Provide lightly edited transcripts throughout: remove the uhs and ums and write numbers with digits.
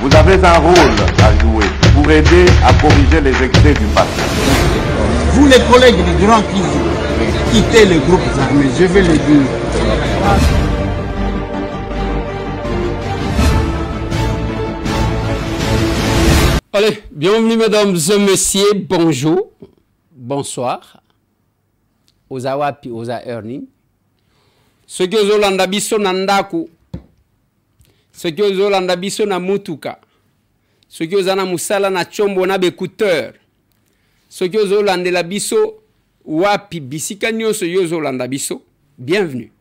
Vous avez un rôle à jouer pour aider à corriger les excès du passé. Vous les collègues du Grand qui quittez les groupes armés, je vais le dire. Allez, bienvenue mesdames et messieurs, bonjour, bonsoir, aux awapi, aux aerni. Ceux qui ont l'anda biso nandaku, ceux qui ont l'anda biso na mutuka, ceux qui ont musala na chombo na bekuteur, ceux qui ont l'anda la biso wapi bisika nyoso yozo l'anda biso, bienvenue.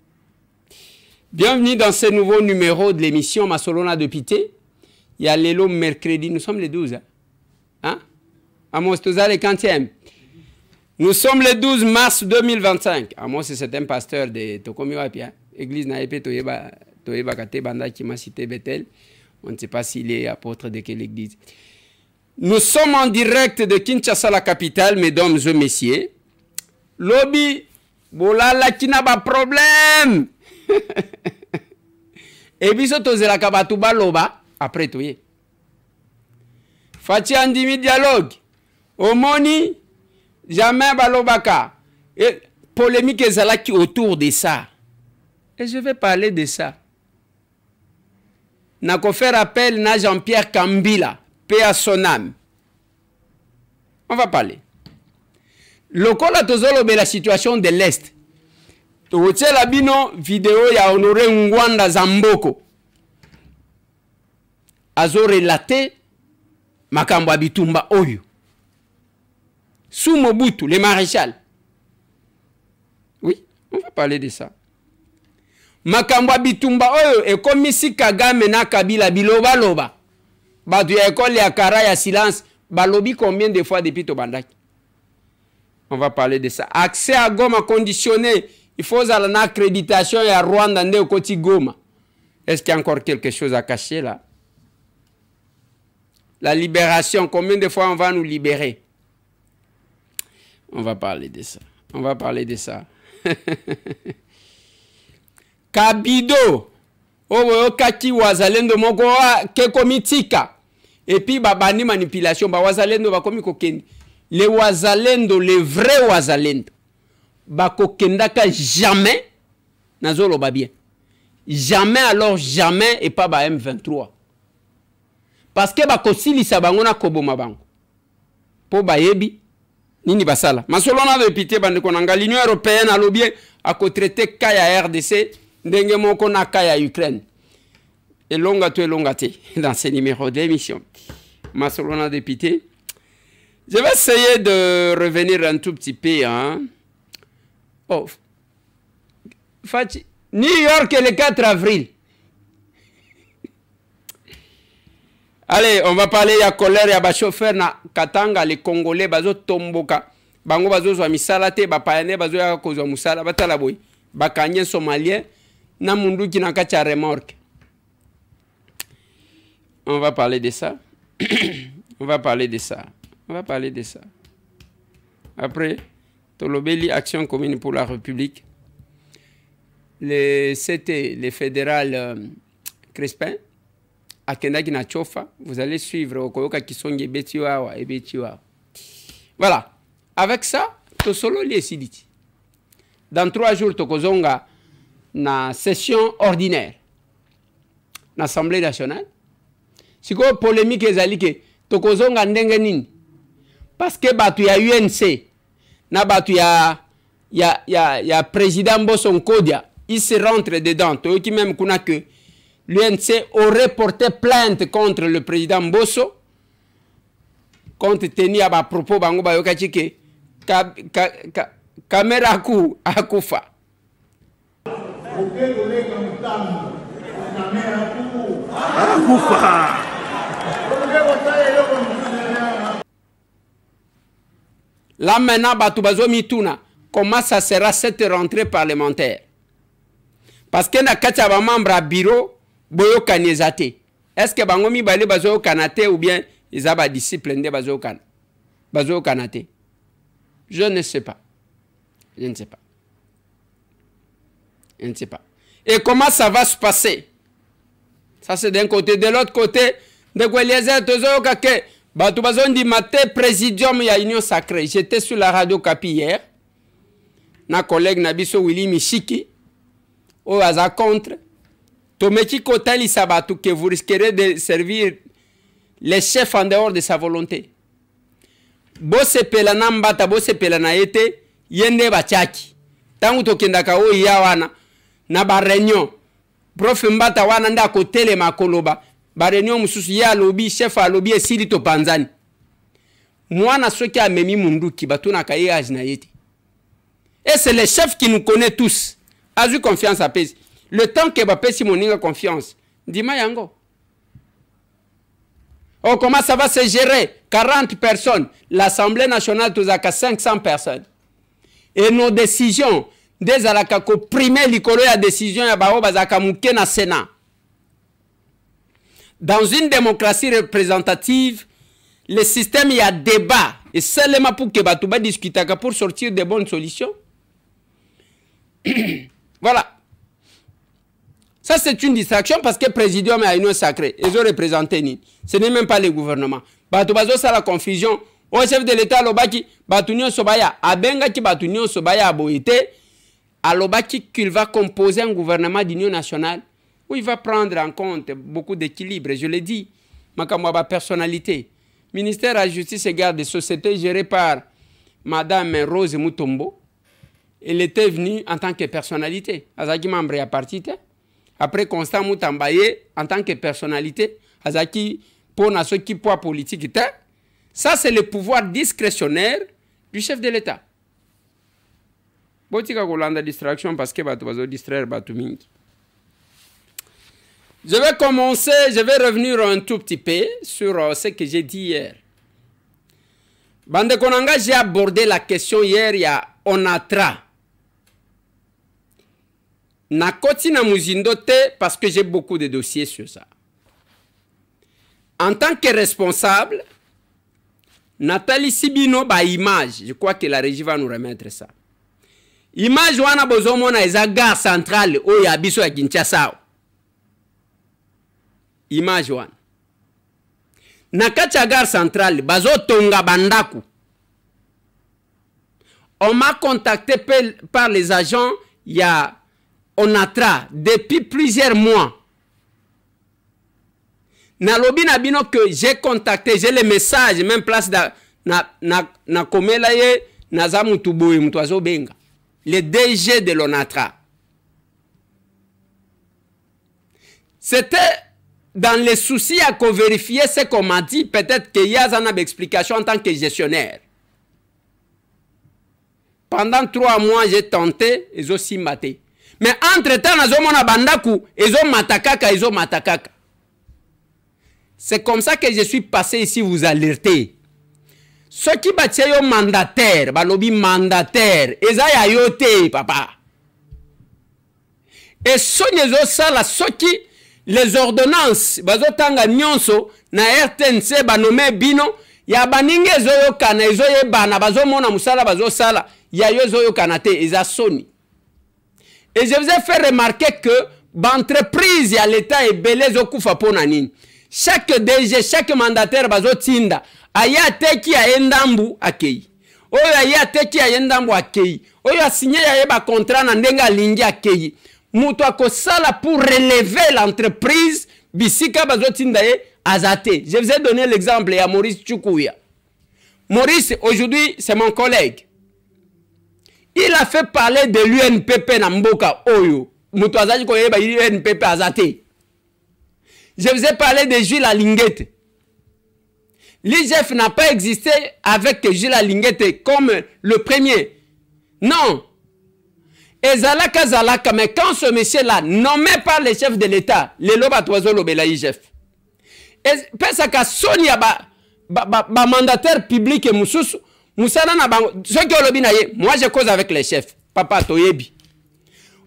Bienvenue dans ce nouveau numéro de l'émission Masolona de Pité. Il y a l'élo mercredi, nous sommes les 12. Hein? Amos, tu as les 40e. Nous sommes le 12 mars 2025. Amos, c'est un pasteur de Tokomiwapi. Église Naïpe Toyeba Kate Banda qui m'a cité Bethel. On ne sait pas s'il est apôtre de quelle église. Nous sommes en direct de Kinshasa, la capitale, mesdames et messieurs. Lobby, bolala qui n'a pas de problème. Et puis, c'est la Kabatuba Loba. Après tout, Fati Andimi dialogue. Omoni, jamais balobaka. Et polémique ezalaki autour de ça. Et je vais parler de ça. Nako faire appel na Jean-Pierre Kambila, paix à son âme. On va parler. Lokola tozolo be la situation de l'Est. Towotie la bino vidéo ya Honoré Ngwanda Zamboko. Azo relaté makambo bitumba oyo. Sous Mobutu, le maréchal. Oui, on va parler de ça. Makambo bitumba oyo et comme ici Kagame na Kabila biloba loba. Batu ya école ya kara ya silence, balobi combien de fois depuis Tobandaki. On va parler de ça. Accès à Goma conditionné, il faut une accréditation à Rwanda nde okoti Goma. Est-ce qu'il y a encore quelque chose à cacher là? La libération, combien de fois on va nous libérer? On va parler de ça. On va parler de ça. Kabido. Oh, kaki wazalendo moko ke komitika. Et puis babani manipulation ba wazalendo ba komi kokendi. Les wazalendo, les vrais wazalendo. Ba kokendaka jamais nazolo ba bien. Jamais alors jamais et pas ba M23. Parce que bakosili sabangona koboma bango. Po bayebi nini basala. Masolona de pité bande konanga l'Union européenne a lobby à traiter kaya RDC ndenge moko na kaya Ukraine. Et longato dans ce numéro d'émission. Masolona de pité. Je vais essayer de revenir un tout petit peu hein. Oh. New York le 4 avril. Allez, on va parler ya colère ya ba chauffeur na Katanga les Congolais bazo tomboka. Bango bazo zo misala te ba paene bazo ya ko zo musala batala boy. Ba kanye somalien na mundu ki na kacha remorque. On va parler de ça. On va parler de ça. On va parler de ça. Après Tolobeli Action commune pour la République. C'était le fédéral Crespin. Akendaki na chofa, vous allez suivre Okoyoka Kisonge Betiwa et Betiwa. Voilà. Avec ça, Tosolo Liesiditi. Dans 3 jours, Tokozonga na session ordinaire. L'Assemblée nationale. Si quoi polémique ezalike, Tokozonga ndenge nini. Parce que batu ya UNC, na batu ya président Boson Kodia, il se rentre dedans. Toyoki même kuna que l'UNC aurait porté plainte contre le président Bosso, compte tenu à propos bango bayokachi ke caméra akufa. Là maintenant batu bazo mituna, comment ça sera cette rentrée parlementaire? Parce que na kacha ba membre à bureau boyo kanezate. Est-ce que bangomi bale bazo kanate ou bien ils ont discipline de bazo kanate? Je ne sais pas. Je ne sais pas. Je ne sais pas. Et comment ça va se passer? Ça c'est d'un côté. De l'autre côté, ndeko Eliezer tozoyoka ke bato bazondi mate présidium ya Union Sacrée. J'étais sur la radio Kapi hier. Na collègue Nabiso Willy Michiki au aza contre Tomeki Kotali Sabatou que vous risquerez de servir les chefs en dehors de sa volonté. Bose pelana mbata bose pelana ete yende bachaki. Tangu tokendaka o ya wana na ba réunion prof mbata wana nda ko tele makoloba ba réunion mususu ya lobby chef a lobby esili to panzani. Mwana soki amemi munduki batuna kaye ajna yete. Et c'est le chef qui nous connaît tous. A eu confiance à Pesi. Le temps que Mbappé Simoninga confiance. Dis-moi yango. Oh, comment ça va se gérer? 40 personnes. L'Assemblée nationale, tout à 500 personnes. Et nos décisions, des alakako primer l'icolo la décision ya bao bazaka muke na Sénat. Dans une démocratie représentative, le système y a débat. Et seulement pour que Batouba discute pour sortir de bonnes solutions. Voilà. Ça, c'est une distraction parce que le présidium a une sacrée. Ils ont représenté ni. Ce n'est même pas le gouvernement. Batoubazo, ça la confusion. Au chef de l'État, Lobaki, Batounion Sobaya, Abenga qui Batounion Sobaya a boité, à Lobaki qu'il va composer un gouvernement d'union nationale où il va prendre en compte beaucoup d'équilibre. Je l'ai dit, ma personnalité. Ministère de la Justice et Garde des Sociétés géré par Madame Rose Mutombo. Elle était venue en tant que personnalité. Azaki membre à parti. Après Constant Moutambaye en tant que personnalité. Azaki pour ceux qui poids politique. Ça c'est le pouvoir discrétionnaire du chef de l'État. Botika Golanda distraction parce que bato distraire Batumingi. Je vais commencer, je vais revenir un tout petit peu sur ce que j'ai dit hier. Bande Konanga, j'ai abordé la question hier, il y a Onatra. Nakoti na muzindo te parce que j'ai beaucoup de dossiers sur ça. En tant que responsable, Nathalie Sibino ba image, je crois que la régie va nous remettre ça. Image wana bozomo na eza gare centrale o ya biso ya Kinshasa. Image wana. Nakacha gare centrale bazo tonga bandaku. On m'a contacté par les agents, il y a Onatra depuis plusieurs mois. Nalobi na bino que j'ai contacté, j'ai les messages, même place na komela ye naza mutu boye mutu azo benga. Le DG de l'Onatra. C'était dans les soucis à vérifier ce qu'on m'a dit, peut-être qu'il y a une explication en tant que gestionnaire. Pendant 3 mois, j'ai tenté, ils ont aussi maté. Mais entre-temps, ils ont matakaka. C'est comme ça que je suis passé ici vous alerter. Ceux qui battent yo mandataire, balobi mandataire, ils ont yoté, papa. Et ceux qui les ordonnances, bazo tanga nyonso, na RTNC, banome bino, ya baninge zoyo kana, zoyo bana, bazo mona musala, bazo sala, ya yo zoyo kanate, ils ont soni. Et je vous ai fait remarquer que l'entreprise à l'État est belé zokufa ponanine. Chaque DG, chaque mandataire bazo tinda, aya teki ya endambu akei. Oyo aya teki ya endambu akei. Oyo a signé ya yeba contrat na ndenga lingi akei. Mutu akosala pour relever l'entreprise, bisika bazo tinda ye azate. Je vous ai donné l'exemple à Maurice Tchoukouya. Maurice, aujourd'hui, c'est mon collègue. Il a fait parler de l'UNPP na mboka oyo. Mutu azaji ko yeba l'UNPP azate. Je vous ai parlé de Jules Alinguete. L'IGF n'a pas existé avec Jules Alinguete comme le premier. Non. Et Zalaka, mais quand ce monsieur-là, nommé par le chef de l'État, le Lobatoiseau Lobela IGF, et Pesaka Sonia mandataire public et Moussous, Moussana na bango, ce qui est le moi je cause avec les chefs, Papa Toyebi.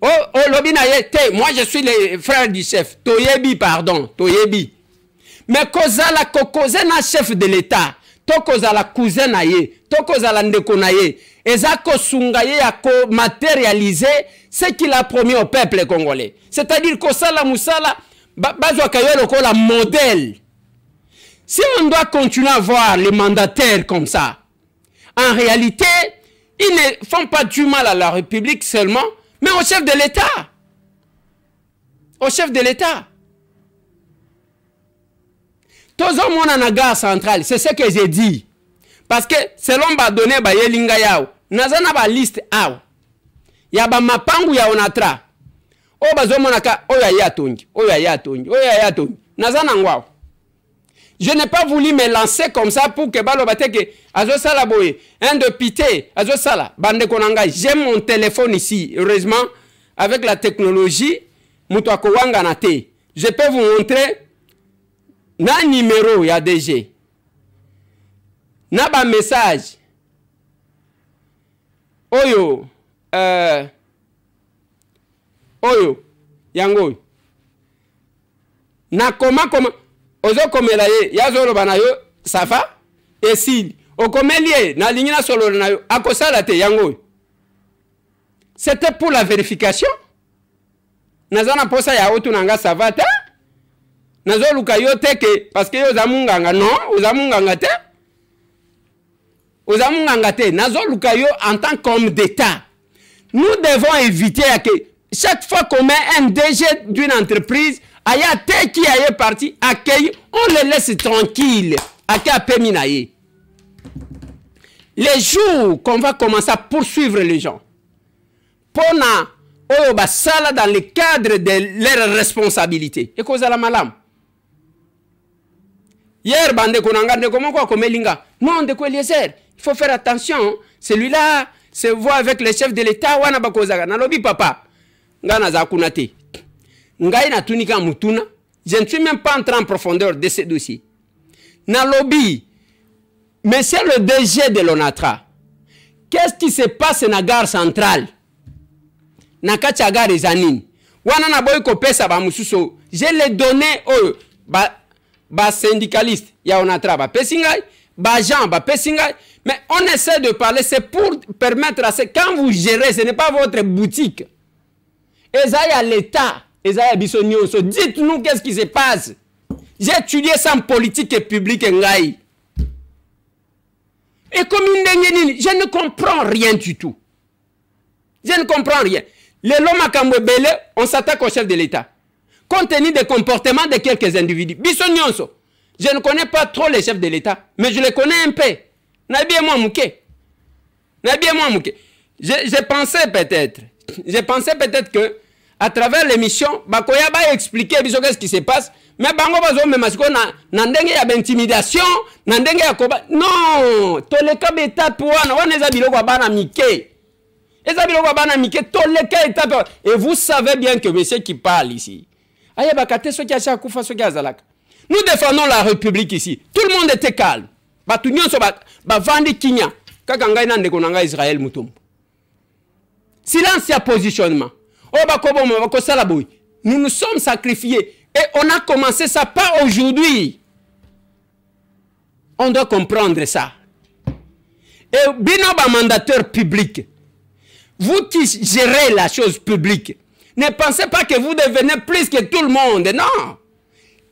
Oh, Lobinaye, moi je suis le frère du chef. Toyebi, pardon, Toyebi. Mais kozala kokoze na chef de l'État. To kozala cousin na ye. To kozala ndeko na ye. Eza kosunga ye ya ko matérialiser ce qu'il a promis au peuple congolais. C'est-à-dire que sala musala bazwa kayo lokola modèle. Si on doit continuer à voir les mandataires comme ça, en réalité, ils ne font pas du mal à la République seulement, mais au chef de l'État. Au chef de l'État. Tous les gens dans la gare centrale, c'est ce que j'ai dit. Parce que selon Badone, Bayelinga Yao, Nazana ba liste Ao. Yaba Mapangu ya Onatra. O Bazomonaka, Oya Yatongi, Oya Yatongi, Oya Yatongi. Nazana Ngwao. Je n'ai pas voulu me lancer comme ça pour que Balo Bateke, Azo Salaboye, un de pité, Azo Sala, Bande Konanga. J'ai mon téléphone ici, heureusement, avec la technologie, Moutouako Wanganate. Je peux vous montrer un numéro, il y a DG. Naba message. Oyo. Oyo. Yango. Na comment. Ozo komela ye. Yazolo banayo. Safa. Esil. Okomelie. Na lingina solo nayo. Akosala te. Yango. C'était pour la vérification. Nazana posa ya otu nanga savata. Nazo lukayo teke. Parce que yo zamunganga. Non. Ozamunganga te. En tant qu'homme d'État, nous devons éviter que chaque fois qu'on met un DG d'une entreprise, qui est parti, on le laisse tranquille. Les jours qu'on va commencer à poursuivre les gens, dans le cadre de leurs responsabilités, et cause à la malam. Hier, bande konanga de comment quoi comme Elinga. Non, de quoi Eliezer. Il faut faire attention. Celui-là se voit avec le chef de l'État. Wana bakozaga. Nalobi papa. Ngana za kunate. Ngai na tunika mutuna. Je ne suis même pas entré en profondeur de ce dossier. Nalobi. Mais c'est le DG de l'ONATRA. Qu'est-ce qui se passe dans la gare centrale? Nakacha gare Zanin. Wana na boy ko pesa ba mususo. Je les donné au ba syndicaliste, ya ONATRA, ba pesingai, ba Jean, ba pesingai. Mais on essaie de parler, c'est pour permettre à ce quand vous gérez, ce n'est pas votre boutique. Ezaya l'État, Ezaya Bissonio, dites-nous qu'est-ce qui se passe. J'ai étudié ça en politique et publique ngai. Et comme une je ne comprends rien du tout. Je ne comprends rien. Les Lomakamwebele, on s'attaque au chef de l'État. Compte tenu des comportements de quelques individus. Bissonionso. Je ne connais pas trop les chefs de l'État, mais je les connais un peu. Nabi et moi mouké. Nabi et moi mouké. Je pensais peut-être que à travers l'émission, Bakoya va expliquer ce qui se passe. Mais Bango Bazo me masiko na ndenge ya intimidation, na ndenge ya koba. Non, toleka beta tuana, on les abilo kwa bana mike. Et vous savez bien que monsieur qui parle ici. Nous défendons la République ici. Tout le monde était calme. Silence et positionnement. Nous nous sommes sacrifiés. Et on a commencé ça pas aujourd'hui. On doit comprendre ça. Et binoba mandateur public. Vous qui gérez la chose publique, ne pensez pas que vous devenez plus que tout le monde. Non.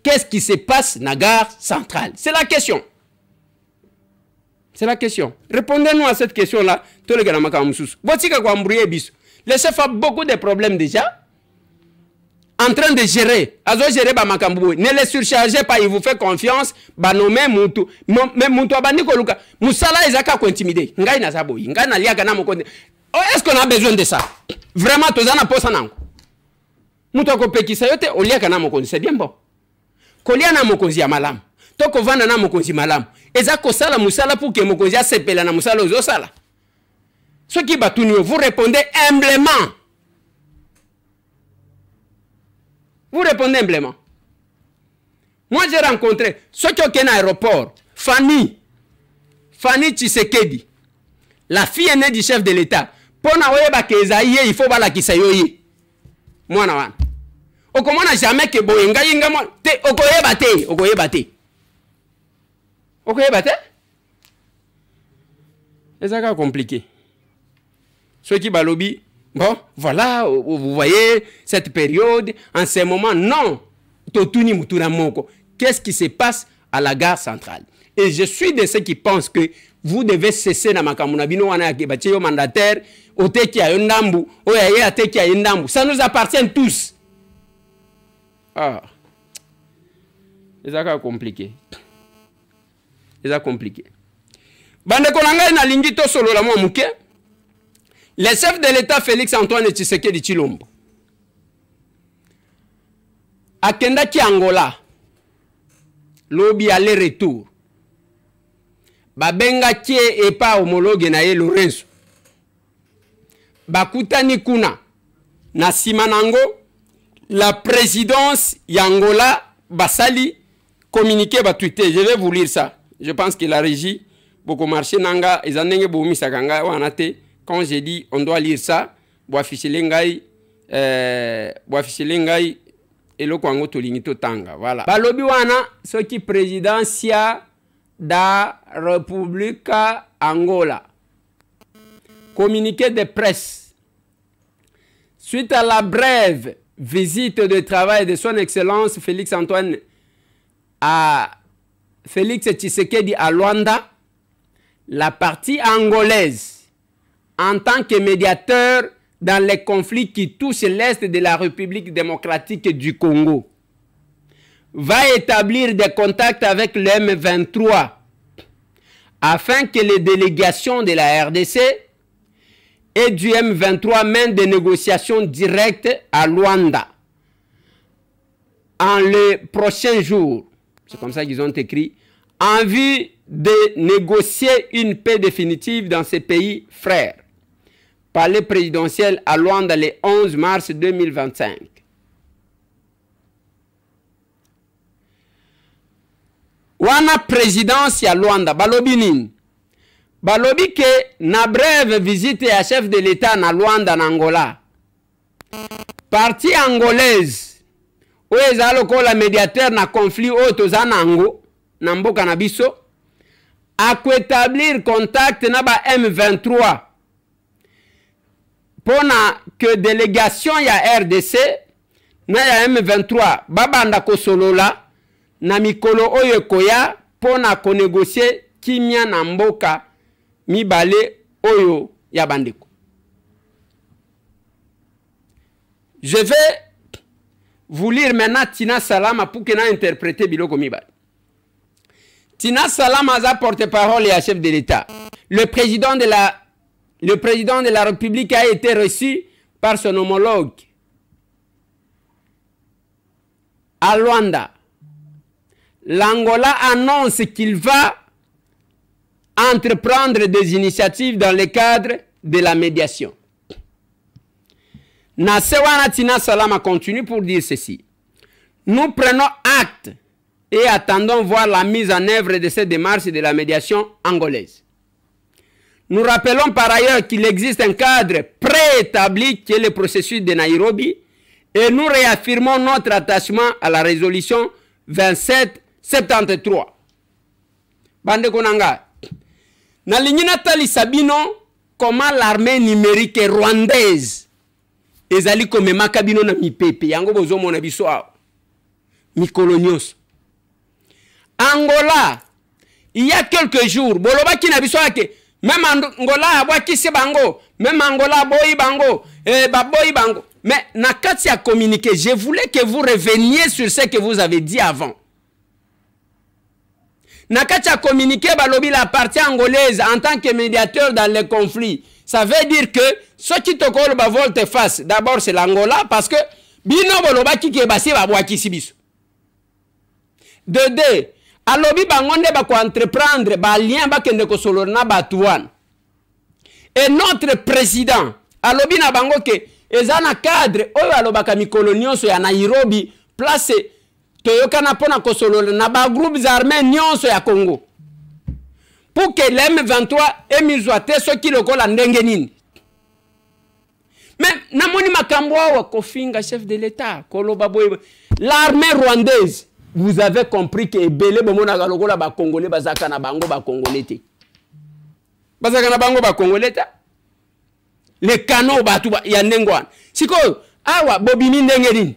Qu'est-ce qui se passe dans la gare centrale? C'est la question. C'est la question. Répondez-nous à cette question-là. Le chef a beaucoup de problèmes déjà. En train de gérer. Ne les surchargez pas, il vous fait confiance. Banome Moutou. Mais Moutou Abani Koluka. Moussala Ezaka ko intimider. Ngai na saboyi. Ngai na liaka na mokonde. Est-ce qu'on a besoin de ça? Vraiment, tu as un poste en angle. Moutou ko pekisa yote oliaka na mokonde. C'est bien bon. Kolia na mokonzi ya malam. Toko vanda na mokonzi malam. Ezako sala musala pour que mokonzi a sepela na musala ozo sala. Ce qui batuni, vous répondez humblement. Vous répondez humblement. Moi, j'ai rencontré ceux qui ont un aéroport. Fanny Tshisekedi, la fille aînée du chef de l'État. Pour na kezaïe, il faut la kisayoye. Moi, na wan. Okomo na jamais que boyenga yinga mo te okoyebate. C'est compliqué. Ceux qui balobi, bon, voilà, vous voyez cette période, en ce moment, non. Totuni mutura moko. Qu'est-ce qui se passe à la gare centrale. Et je suis de ceux qui pensent que vous devez cesser na makamuna bino wana ya mandataire, oteki ya yondambu, oyaye ateki ya yondambu. Ça nous appartient tous. Ah. C'est compliqué. C'est compliqué. Bande konanga na lingito solo la mouke. Le chef de l'État Félix Antoine Tshisekedi Tshilombo akenda ki Angola lobi aller-retour. Babenga kie epa homologue na ye Lorenzo. Bakutani kuna na simanango la présidence Yangola basali communiqué ba Twitter. Je vais vous lire ça. Je pense que la régie beaucoup marché nanga ezanenge bomi sakanga wanate. Quand j'ai dit on doit lire ça, boafficher lengai et le kwango tolinito tanga. Voilà. Balobi wana soki présidencia da República Angola. Communiqué de presse. Suite à la brève visite de travail de son Excellence Félix Antoine à Félix Tshisekedi à Luanda, la partie angolaise, en tant que médiateur dans les conflits qui touchent l'Est de la République démocratique du Congo, va établir des contacts avec le M23 afin que les délégations de la RDC et du M23 mènent des négociations directes à Luanda en les prochains jours. C'est comme ça qu'ils ont écrit, en vue de négocier une paix définitive dans ces pays frères. Palais présidentiel à Luanda le 11 mars 2025. Wana présidence ya Luanda, balobi nini? Balobi ke na brève visite à chef de l'État na Luanda na Angola. Partie angolaise, oeza lokola médiateur na conflit o tozana ango, na mboka na biso, a établir contact na ba M23. Pona que délégation ya RDC na ya M23 babanda kosolola na mikolo oyo koya pona ko négocier kimia na mboka mibale oyo ya bandeko. Je vais vous lire maintenant Tina Salama pour que na interpréter biloko mibale. Tina Salama a porte-parole et chef de l'État. Le président de la République a été reçu par son homologue à Luanda. L'Angola annonce qu'il va entreprendre des initiatives dans le cadre de la médiation. Nasewana Tina Salama continue pour dire ceci. Nous prenons acte et attendons voir la mise en œuvre de cette démarche de la médiation angolaise. Nous rappelons par ailleurs qu'il existe un cadre préétabli qui est le processus de Nairobi et nous réaffirmons notre attachement à la résolution 2773. Bande konanga. Na lignina tali sabino comment l'armée numérique rwandaise ezali komema kabino na mipepe yango bozo mona biso mikolonios. Angola, il y a quelques jours, boloba ki na biso ake même Angola abwakisi bango, même Angola boyi bango, baboyi bango. Mais nakati a communiqué, je voulais que vous reveniez sur ce que vous avez dit avant. Nakati a communiqué balobi la partie angolaise en tant que médiateur dans les conflits. Ça veut dire que ceux qui te collent ba volte face, d'abord c'est l'Angola parce que bino boloba ki ke basi babwakisi biso. De deux, alobi bangonde ba ko entreprendre ba lien ba kende ko solorna batuan. Et notre président alobi na bango ke ezana cadre oyo alobaka mikolonioso ya Nairobi place toyoka na pona ko solorna ba groupes armés nyonso ya Congo. Pour que l'M23 emizwate so ki lokola ndenge nini. Mais namoni makambo wa kofinga chef de l'État koloba boy l'armée rwandaise. Vous avez compris que Belé Bomona Galogola ba Congolais bazaka na bango ba Congolais te. Bazaka na bango ba Congolais ta. Les canons ba tu ya ndengwan. Siko awa bobini ndenge nini.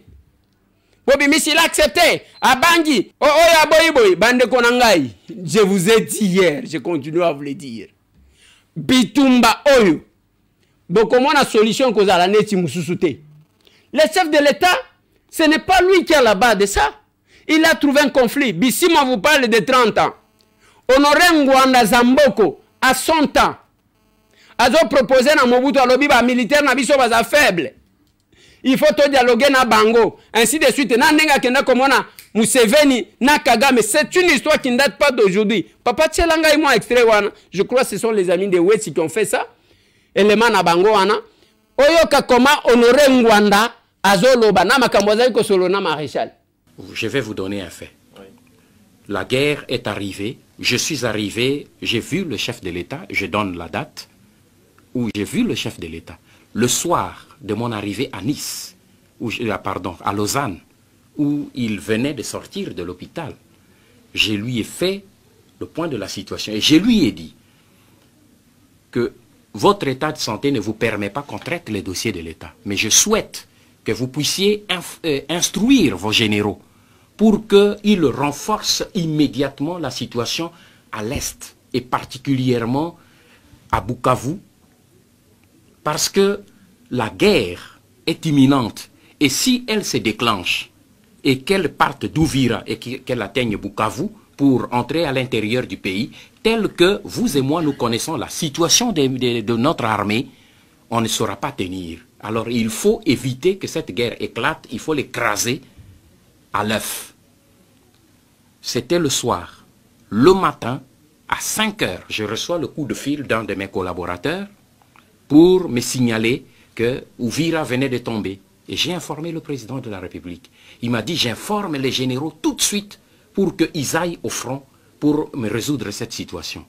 Bobi Miss, il a accepté. À Bangui. Oh, ya boy boy. Bande Konangai. Je vous ai dit hier. Je continue à vous le dire. Bitumba Oyo. Donc, comment la solution que vous allez Le chef de l'État, ce n'est pas lui qui est là-bas de ça. Il a trouvé un conflit. Bissima vous parle de 30 ans. Honoré Ngwanda Zamboko, à 100 ans. Azo proposé na Mobutu alobi ba militaire na biso baza faible. Il faut to dialoguer na bango. Ainsi de suite. Na nenga kenda komona Museveni na Kagame. C'est une histoire qui ne date pas d'aujourd'hui. Papa Tchelanga et moi extrait wana. Je crois que ce sont les amis de Wetsi qui ont fait ça. Élément na bango wana. Oyoka koma honoré Ngwanda azo loba na makamboza ko solo na maréchal. Je vais vous donner un fait. La guerre est arrivée. Je suis arrivé. J'ai vu le chef de l'État. Je donne la date où j'ai vu le chef de l'État. Le soir de mon arrivée à Nice, à Lausanne, où il venait de sortir de l'hôpital, je lui ai fait le point de la situation et je lui ai dit que votre état de santé ne vous permet pas qu'on traite les dossiers de l'État. Mais je souhaite que vous puissiez instruire vos généraux pour qu'ils renforcent immédiatement la situation à l'Est et particulièrement à Bukavu, parce que la guerre est imminente et si elle se déclenche et qu'elle parte d'Ouvira et qu'elle atteigne Bukavu pour entrer à l'intérieur du pays, tel que vous et moi nous connaissons la situation de notre armée, on ne saura pas tenir. Alors il faut éviter que cette guerre éclate, il faut l'écraser à l'œuf. C'était le soir. Le matin, à 5 heures, je reçois le coup de fil d'un de mes collaborateurs pour me signaler que Ouvira venait de tomber. Et j'ai informé le président de la République. Il m'a dit, j'informe les généraux tout de suite pour qu'ils aillent au front pour me résoudre cette situation.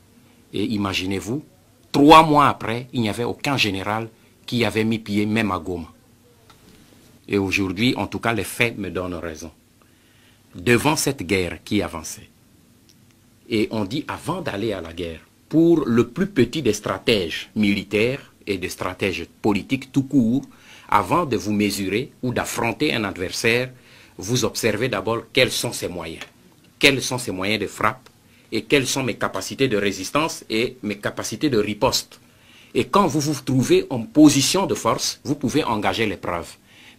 Et imaginez-vous, 3 mois après, il n'y avait aucun général qui avait mis pied même à Goma. Et aujourd'hui, en tout cas, les faits me donnent raison. Devant cette guerre qui avançait, et on dit avant d'aller à la guerre, pour le plus petit des stratèges militaires et des stratèges politiques tout court, avant de vous mesurer ou d'affronter un adversaire, vous observez d'abord quels sont ses moyens. Quels sont ses moyens de frappe et quelles sont mes capacités de résistance et mes capacités de riposte. Et quand vous vous trouvez en position de force, vous pouvez engager l'épreuve.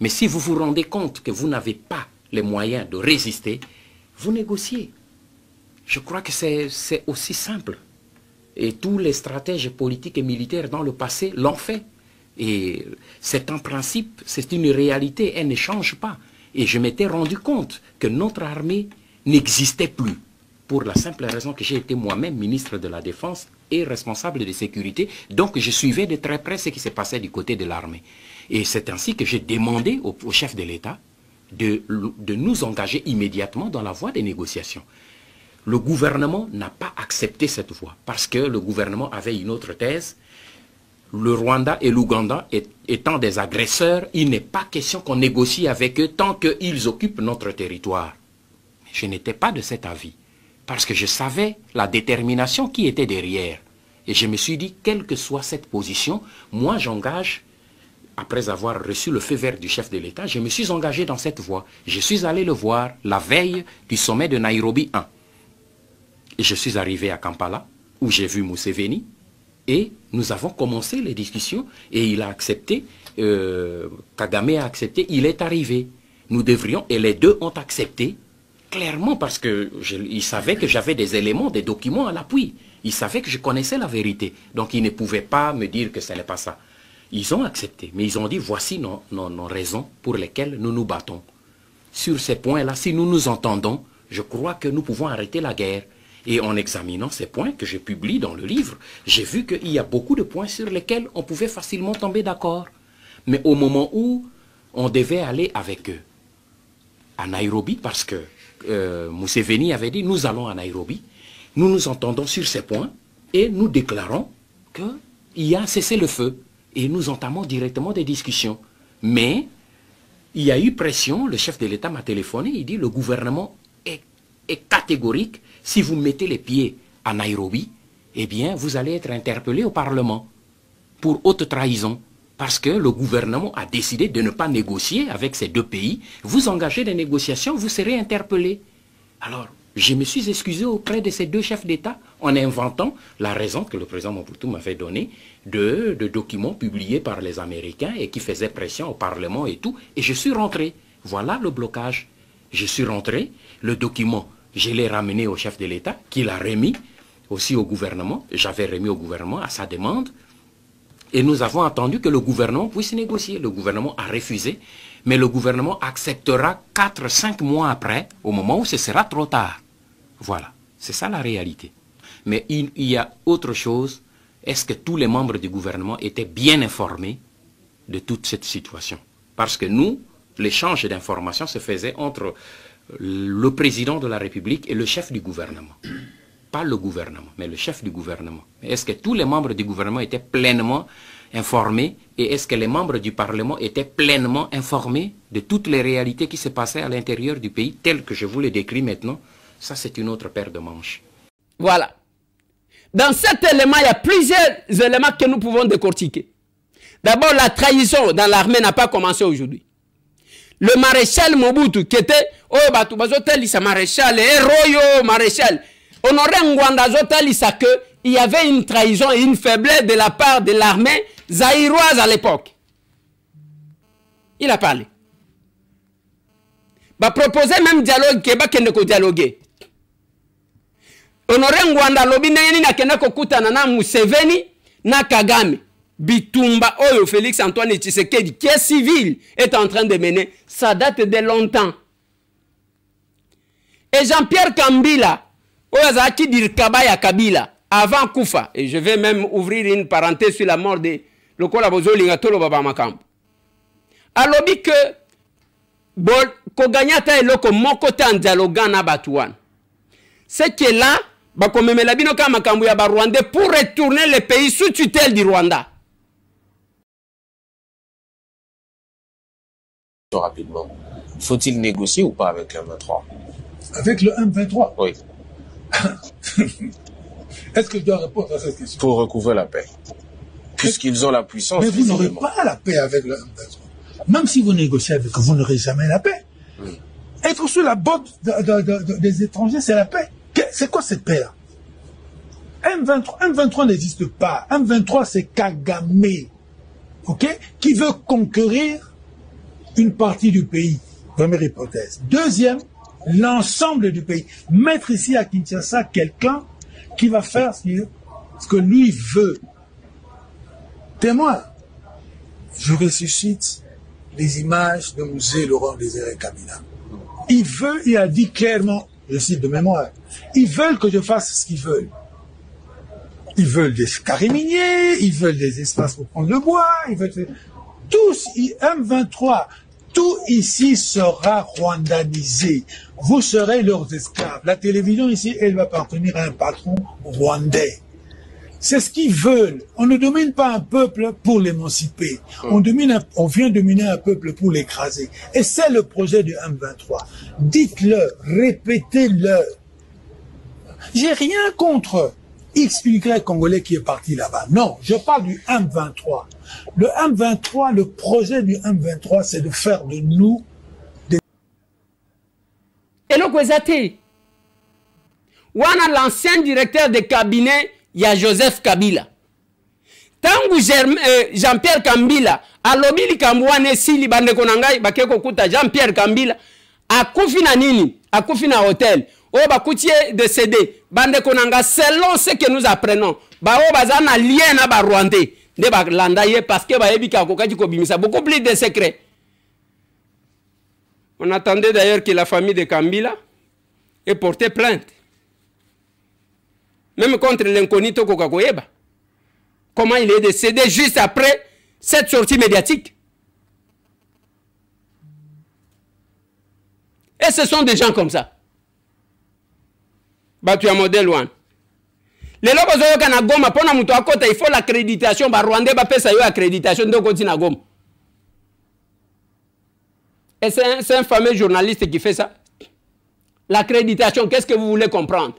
Mais si vous vous rendez compte que vous n'avez pas les moyens de résister, vous négociez. Je crois que c'est aussi simple. Et tous les stratèges politiques et militaires dans le passé l'ont fait. Et c'est un principe, c'est une réalité, elle ne change pas. Et je m'étais rendu compte que notre armée n'existait plus. Pour la simple raison que j'ai été moi-même ministre de la Défense et responsable de sécurité. Donc je suivais de très près ce qui se passait du côté de l'armée. Et c'est ainsi que j'ai demandé au chef de l'État de nous engager immédiatement dans la voie des négociations. Le gouvernement n'a pas accepté cette voie parce que le gouvernement avait une autre thèse. Le Rwanda et l'Ouganda étant des agresseurs, il n'est pas question qu'on négocie avec eux tant qu'ils occupent notre territoire. Je n'étais pas de cet avis parce que je savais la détermination qui était derrière. Et je me suis dit, quelle que soit cette position, moi j'engage, après avoir reçu le feu vert du chef de l'État, je me suis engagé dans cette voie. Je suis allé le voir la veille du sommet de Nairobi 1. Et je suis arrivé à Kampala, où j'ai vu Museveni, et nous avons commencé les discussions, et il a accepté, Kagame a accepté, il est arrivé. Nous devrions, et les deux ont accepté, clairement, parce qu'ils savaient que j'avais des éléments, des documents à l'appui. Ils savaient que je connaissais la vérité. Donc ils ne pouvaient pas me dire que ce n'est pas ça. Ils ont accepté, mais ils ont dit, voici nos raisons pour lesquelles nous nous battons. Sur ces points-là, si nous nous entendons, je crois que nous pouvons arrêter la guerre. Et en examinant ces points que je publie dans le livre, j'ai vu qu'il y a beaucoup de points sur lesquels on pouvait facilement tomber d'accord. Mais au moment où on devait aller avec eux à Nairobi, parce que Museveni avait dit, nous allons à Nairobi, nous nous entendons sur ces points et nous déclarons qu'il y a un cessez-le-feu. Et nous entamons directement des discussions. Mais il y a eu pression, le chef de l'État m'a téléphoné, il dit, le gouvernement est catégorique. Si vous mettez les pieds à Nairobi, eh bien, vous allez être interpellé au Parlement pour haute trahison. Parce que le gouvernement a décidé de ne pas négocier avec ces deux pays. Vous engagez des négociations, vous serez interpellé. Alors, je me suis excusé auprès de ces deux chefs d'État en inventant la raison que le président Mobutu m'avait donnée de documents publiés par les Américains et qui faisaient pression au Parlement et tout. Et je suis rentré. Voilà le blocage. Je suis rentré. Le document, je l'ai ramené au chef de l'État, qui l'a remis aussi au gouvernement. J'avais remis au gouvernement à sa demande. Et nous avons attendu que le gouvernement puisse négocier. Le gouvernement a refusé. Mais le gouvernement acceptera 4-5 mois après, au moment où ce sera trop tard. Voilà, c'est ça la réalité. Mais il y a autre chose. Est-ce que tous les membres du gouvernement étaient bien informés de toute cette situation? Parce que nous, l'échange d'informations se faisait entre le président de la République et le chef du gouvernement. Pas le gouvernement, mais le chef du gouvernement. Est-ce que tous les membres du gouvernement étaient pleinement informés et est-ce que les membres du Parlement étaient pleinement informés de toutes les réalités qui se passaient à l'intérieur du pays, telles que je vous les décris maintenant? Ça, c'est une autre paire de manches. Voilà. Dans cet élément, il y a plusieurs éléments que nous pouvons décortiquer. D'abord, la trahison dans l'armée n'a pas commencé aujourd'hui. Le maréchal Mobutu, qui était, oh, maréchal, héros, maréchal, Honoré Ngwanda Zotalisa qu'il y avait une trahison et une faiblesse de la part de l'armée zaïroise à l'époque. Il a parlé. Il a proposé même dialogue qui est dialoguer. Honoré Ngwanda Lobineni na kenako kutana na Museveni na Kagame. Bitumba Oyo Félix Antoine Tshisekedi qui est civil est en train de mener. Ça date de longtemps. Et Jean-Pierre Kambila Oyazaki Dirkabaya Kabila avant Koufa. Et je vais même ouvrir une parenthèse sur la mort de Lokola Bozo Lingatolo Baba Makambo. Alobi que Koganyata et Loko Mokota en dialoguant na Batouane. C'est que là, Bakomemela Binoka Makambo ya Rwanda pour retourner le pays sous tutelle du Rwanda. Rapidement. Faut-il négocier ou pas avec le M23? Avec le M23? Oui. Est-ce que je dois répondre à cette question? Pour recouvrer la paix. Puisqu'ils ont la puissance. Mais vous n'aurez pas la paix avec le M23. Même si vous négociez avec eux, vous n'aurez jamais la paix. Être sous la botte des étrangers, c'est la paix. C'est quoi cette paix-là? M23 n'existe pas. M23, c'est Kagame. Ok? Qui veut conquérir une partie du pays. Première hypothèse. Deuxième, l'ensemble du pays. Mettre ici à Kinshasa quelqu'un qui va faire ce que lui veut. Témoin. Je ressuscite les images de musée Laurent Désiré Kabila. Il a dit clairement, je cite de mémoire, ils veulent que je fasse ce qu'ils veulent. Ils veulent des carrés miniers, ils veulent des espaces pour prendre le bois, ils veulent... Tous, M23, tout ici sera rwandanisé. Vous serez leurs esclaves. La télévision ici, elle va appartenir à un patron rwandais. C'est ce qu'ils veulent. On ne domine pas un peuple pour l'émanciper. On vient dominer un peuple pour l'écraser. Et c'est le projet du M23. Dites-le, répétez-le. J'ai rien contre X, Y Congolais qui est parti là-bas. Non, je parle du M23. Le M23, le projet du M23, c'est de faire de nous des... Et le Kwezate, wana l'ancien directeur de cabinet, il y a Joseph Kabila. Tangu Jean-Pierre Kambila, alobili kamwane sili bande konangai, bakeko kuta Jean-Pierre Kambila, akufi na nini, akufi na hotel. Oh, bakutie décédé, bande konanga, selon ce que nous apprenons, ba o bazana lien na ba Rwandais, de ba landaye parce que ba ebika kokati ko bimisa beaucoup plus de secrets. On attendait d'ailleurs que la famille de Kambila ait porté plainte. Même contre l'incognito Kokakoyeba. Comment il est décédé juste après cette sortie médiatique. Et ce sont des gens comme ça. Batu ya modèle one. Les lobos zoyoka na Goma pona muto akota il faut l'accréditation ba Rwandais ba pesa yo accréditation de koti na Goma. Et c'est un fameux journaliste qui fait ça. L'accréditation, qu'est-ce que vous voulez comprendre?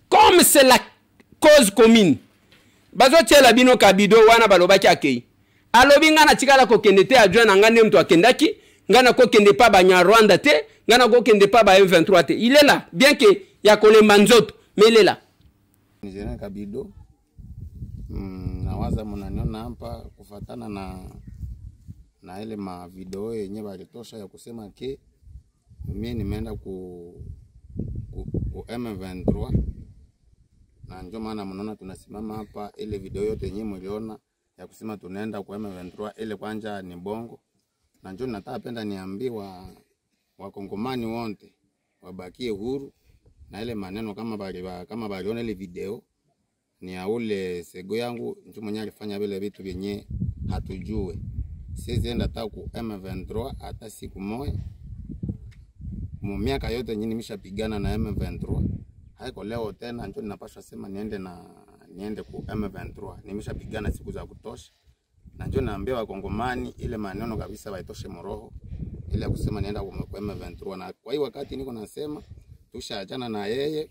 Comme c'est la cause commune, bazo tiela bino kabido wana balobaki akei alobi nga na tikala kokende te adjoint na nga nde mtu akendaki nga na kokende pa Banyarwanda te nga na kokende pa ba M23 te. Il est là bien que ya kolemba nzoto mais il est là. Nijena kabido nawaza mnaniona hapa kufatana na ile ma video yenye balitosha ya kusema ke mimi nimeenda ku M23 na ndio maana mnaona tunasimama hapa. Ile video yote yenyewe mliona ya kusema tunaenda kwa M23 ile kwanja ni bongo, na ndio nataka penda niambiwa wakongomani wote wabakie huru na ile maneno kama baliona ile video ni ya ule sego yangu ndio mwenye alifanya vile vitu vyenye hatujue. Siwezi enda hata ku M23 hata siku moja. Miaka yote nyinyi nimeshapigana na M23. Haiko leo tena ndio ninapaswa sema niende ku M23. Nimeshapigana siku za kutosha. Na ndio naambia wakongomani ile maneno kabisa waitoshe moroho ile ya kusema nienda ku M23. Na kwa hiyo wakati niko nasema tushaachana na yeye.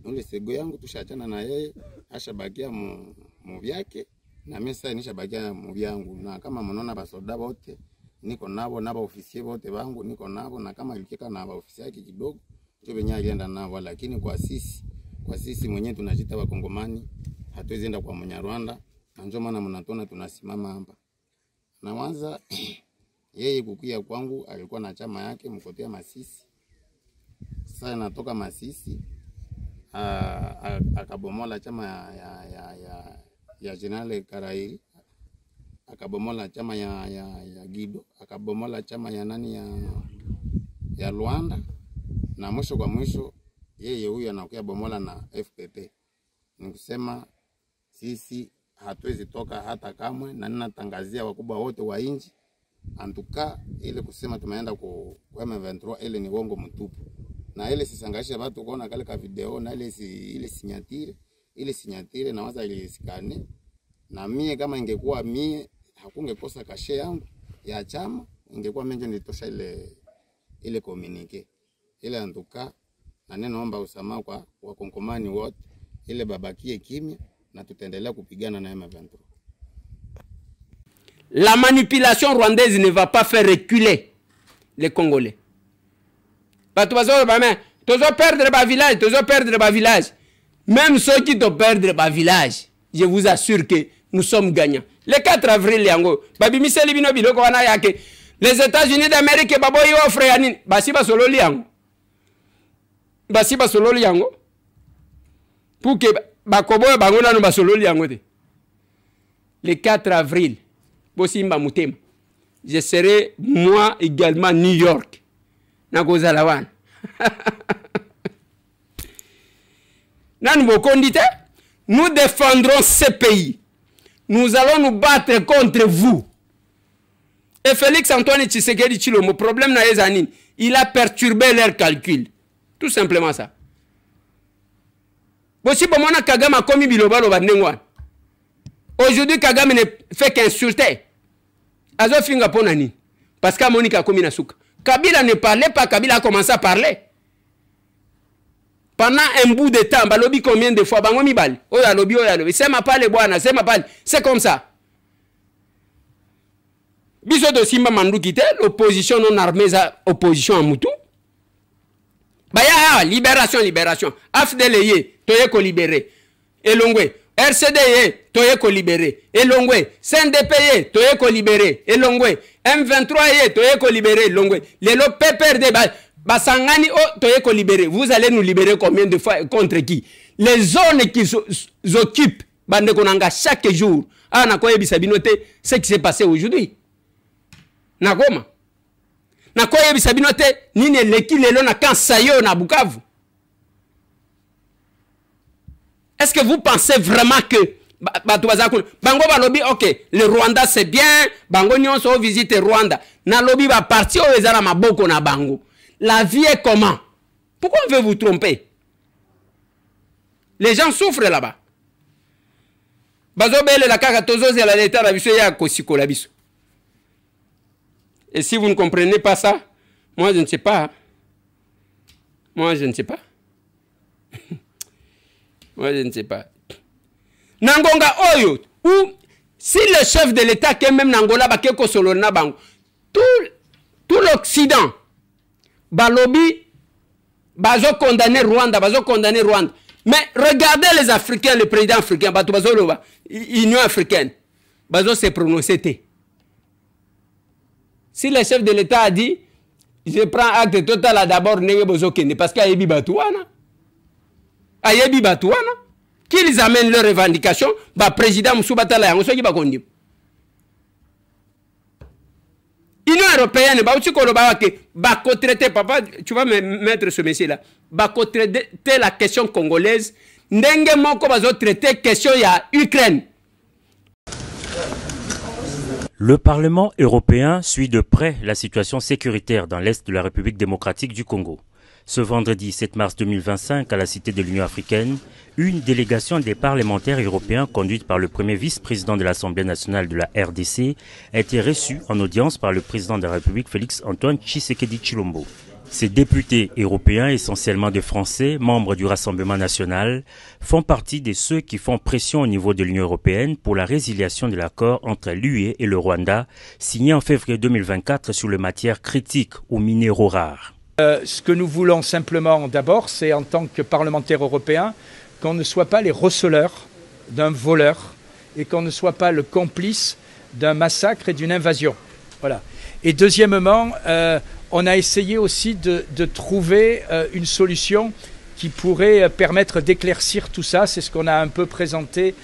Ule sego yangu tushaachana na yeye, ashabakia mu vyake na mimi sasa nishabakia mu vyangu. Na kama mnaona basoda wote niko nabo na baofisia wote wangu niko nabo, na kama ilikeka na baofisia yake kidogo ndio benye alienda nao, lakini kwa sisi mwenyewe tunajita wakongomani hatuwezi enda kwa Mnyarwanda, na ndio maana mnatona tunasimama hapa. Na kwanza yeye kukia kwangu alikuwa na chama yake mkotea Masisi. Sasa natoka Masisi akabomola chama ya General Karairi, akabomola chama ya Gido, akabomola chama ya nani ya Luanda, na mwisho kwa mwisho yeye huyu anakuja bomola na FPP. Nikusema sisi hatuwezi toka hata kamwe, na ninatangazia wakubwa wote wa inji antuka ile kusema tumeenda kwa M23 ile ni uongo mtupu. Na ile sisangasha watu kuona kale ka video na ile sinyatire na waza ile sikane. Na mie kama ingekuwa mie hakungekosa kashe yangu ya chama, ingekuwa mimi ndio nitosha ile communique. Ile antuka na ninaomba usamaha kwa wakongomani wote ile babakie kimya na tutaendelea kupigana na M23. La manipulation rwandaise ne va pas faire reculer les Congolais. Tu vas perdre ma village, tu vas perdre ma village. Même ceux qui te perdent ma village, je vous assure que nous sommes gagnants. Le 4 avril, les États-Unis d'Amérique offrent yanin. Basiba solo liango. Basiba solo liango. Pour que bakobo bangona no basolo liango de. Le 4 avril, Bosimba Mutema. Je serai moi également New York. Nakozalawan. Nous défendrons ce pays. Nous allons nous battre contre vous. Et Félix Antoine Tshisekedi Tshilombo, problème na Ezanin, il a perturbé leur calcul. Tout simplement ça. Aujourd'hui, Kagame ne fait qu'insulter. Azo finga ponani. Parce que Monica Komina Souka. Kabila ne parlait pas, Kabila a commencé à parler. Pendant un bout de temps, balobi combien de fois bango mibali. Oya lobi, c'est ma pale bwana, c'est ma pale. C'est comme ça. Biso de Simba Mandou kite, l'opposition non armée, opposition à Moutou. Baya libération. AFDLE, toye ko libéré. Elongwe. RCD, toye ko libéré. Elongwe. CNDP, toye ko libéré. Elongwe. M23, toye ko libéré. Elongwe. Lelo PPRD, Basangani, toye ko libéré. Vous allez nous libérer combien de fois contre qui? Les zones qui s'occupent, bande konanga chaque jour. Ah, nakoye bisabinote, ce qui s'est passé aujourd'hui. Nakoma. Nakoye bisabinote, nine leki lelo na kansayo na Bukavu. Est-ce que vous pensez vraiment que Bango va lobby, ok, le Rwanda c'est bien, Bango nyon so visite Rwanda. Na lobby va partir au ezala maboko na Bango. La vie est comment? Pourquoi on veut vous tromper? Les gens souffrent là-bas. Bazobele la kaka tozo la l'état la biso ya kosiko la biso. Et si vous ne comprenez pas ça, moi je ne sais pas. Moi je ne sais pas. Moi je ne sais pas. Nangonga Oyo, ou si le chef de l'État qui est même Nangola, tout l'Occident, Balobi, bazo condamner Rwanda, Mais regardez les Africains, le président africain, l'Union africaine, bazo s'est prononcé. Si le chef de l'État a dit, je prends acte total d'abord, parce qu'il y a Yebi Batouana. Qu'ils amènent leurs revendications, le président Moussoubatala, L'Union européenne, papa, tu vas me mettre ce monsieur-là, traiter la question congolaise, n'enge moko bazo traiter question ya Ukraine. Le Parlement européen suit de près la situation sécuritaire dans l'Est de la République démocratique du Congo. Ce vendredi 7 mars 2025, à la Cité de l'Union africaine, une délégation des parlementaires européens conduite par le premier vice-président de l'Assemblée nationale de la RDC a été reçue en audience par le président de la République Félix-Antoine Tshisekedi Tshilombo. Ces députés européens, essentiellement des Français, membres du Rassemblement national, font partie de ceux qui font pression au niveau de l'Union européenne pour la résiliation de l'accord entre l'UE et le Rwanda, signé en février 2024 sur les matières critiques aux minéraux rares. Ce que nous voulons simplement d'abord, c'est en tant que parlementaires européens, qu'on ne soit pas les receleurs d'un voleur et qu'on ne soit pas le complice d'un massacre et d'une invasion. Voilà. Et deuxièmement, on a essayé aussi de trouver une solution qui pourrait permettre d'éclaircir tout ça. C'est ce qu'on a un peu présenté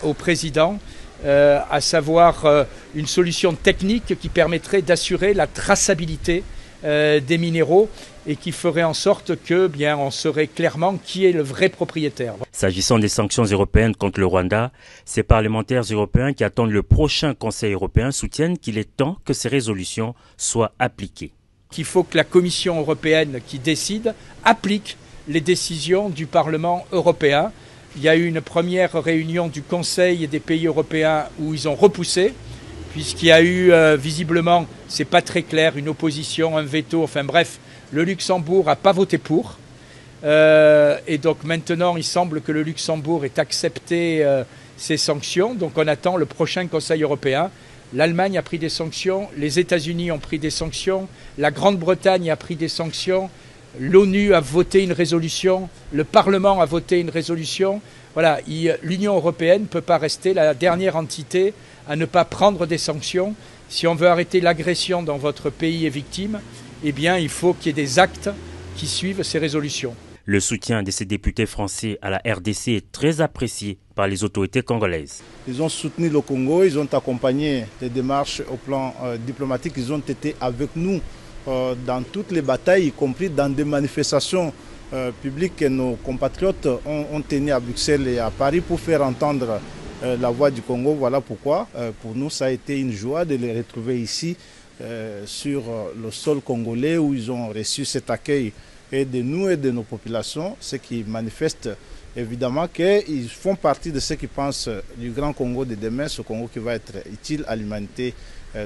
au président, à savoir une solution technique qui permettrait d'assurer la traçabilité des minéraux et qui ferait en sorte que, bien, on saurait clairement qui est le vrai propriétaire. S'agissant des sanctions européennes contre le Rwanda, ces parlementaires européens qui attendent le prochain Conseil européen soutiennent qu'il est temps que ces résolutions soient appliquées. Qu'il faut que la Commission européenne qui décide applique les décisions du Parlement européen. Il y a eu une première réunion du Conseil et des pays européens où ils ont repoussé, puisqu'il y a eu visiblement, c'est pas très clair, une opposition, un veto, enfin bref, le Luxembourg n'a pas voté pour. Et donc maintenant, il semble que le Luxembourg ait accepté ces sanctions. Donc on attend le prochain Conseil européen. L'Allemagne a pris des sanctions, les États-Unis ont pris des sanctions, la Grande-Bretagne a pris des sanctions, l'ONU a voté une résolution, le Parlement a voté une résolution. Voilà, l'Union européenne ne peut pas rester la dernière entité à ne pas prendre des sanctions. Si on veut arrêter l'agression dont votre pays est victime, eh bien, il faut qu'il y ait des actes qui suivent ces résolutions. Le soutien de ces députés français à la RDC est très apprécié par les autorités congolaises. Ils ont soutenu le Congo, ils ont accompagné les démarches au plan diplomatique, ils ont été avec nous dans toutes les batailles, y compris dans des manifestations publiques que nos compatriotes ont tenues à Bruxelles et à Paris pour faire entendre la voix du Congo. Voilà pourquoi pour nous ça a été une joie de les retrouver ici sur le sol congolais où ils ont reçu cet accueil et de nous et de nos populations, ce qui manifeste évidemment qu'ils font partie de ceux qui pensent du grand Congo de demain, ce Congo qui va être utile à l'humanité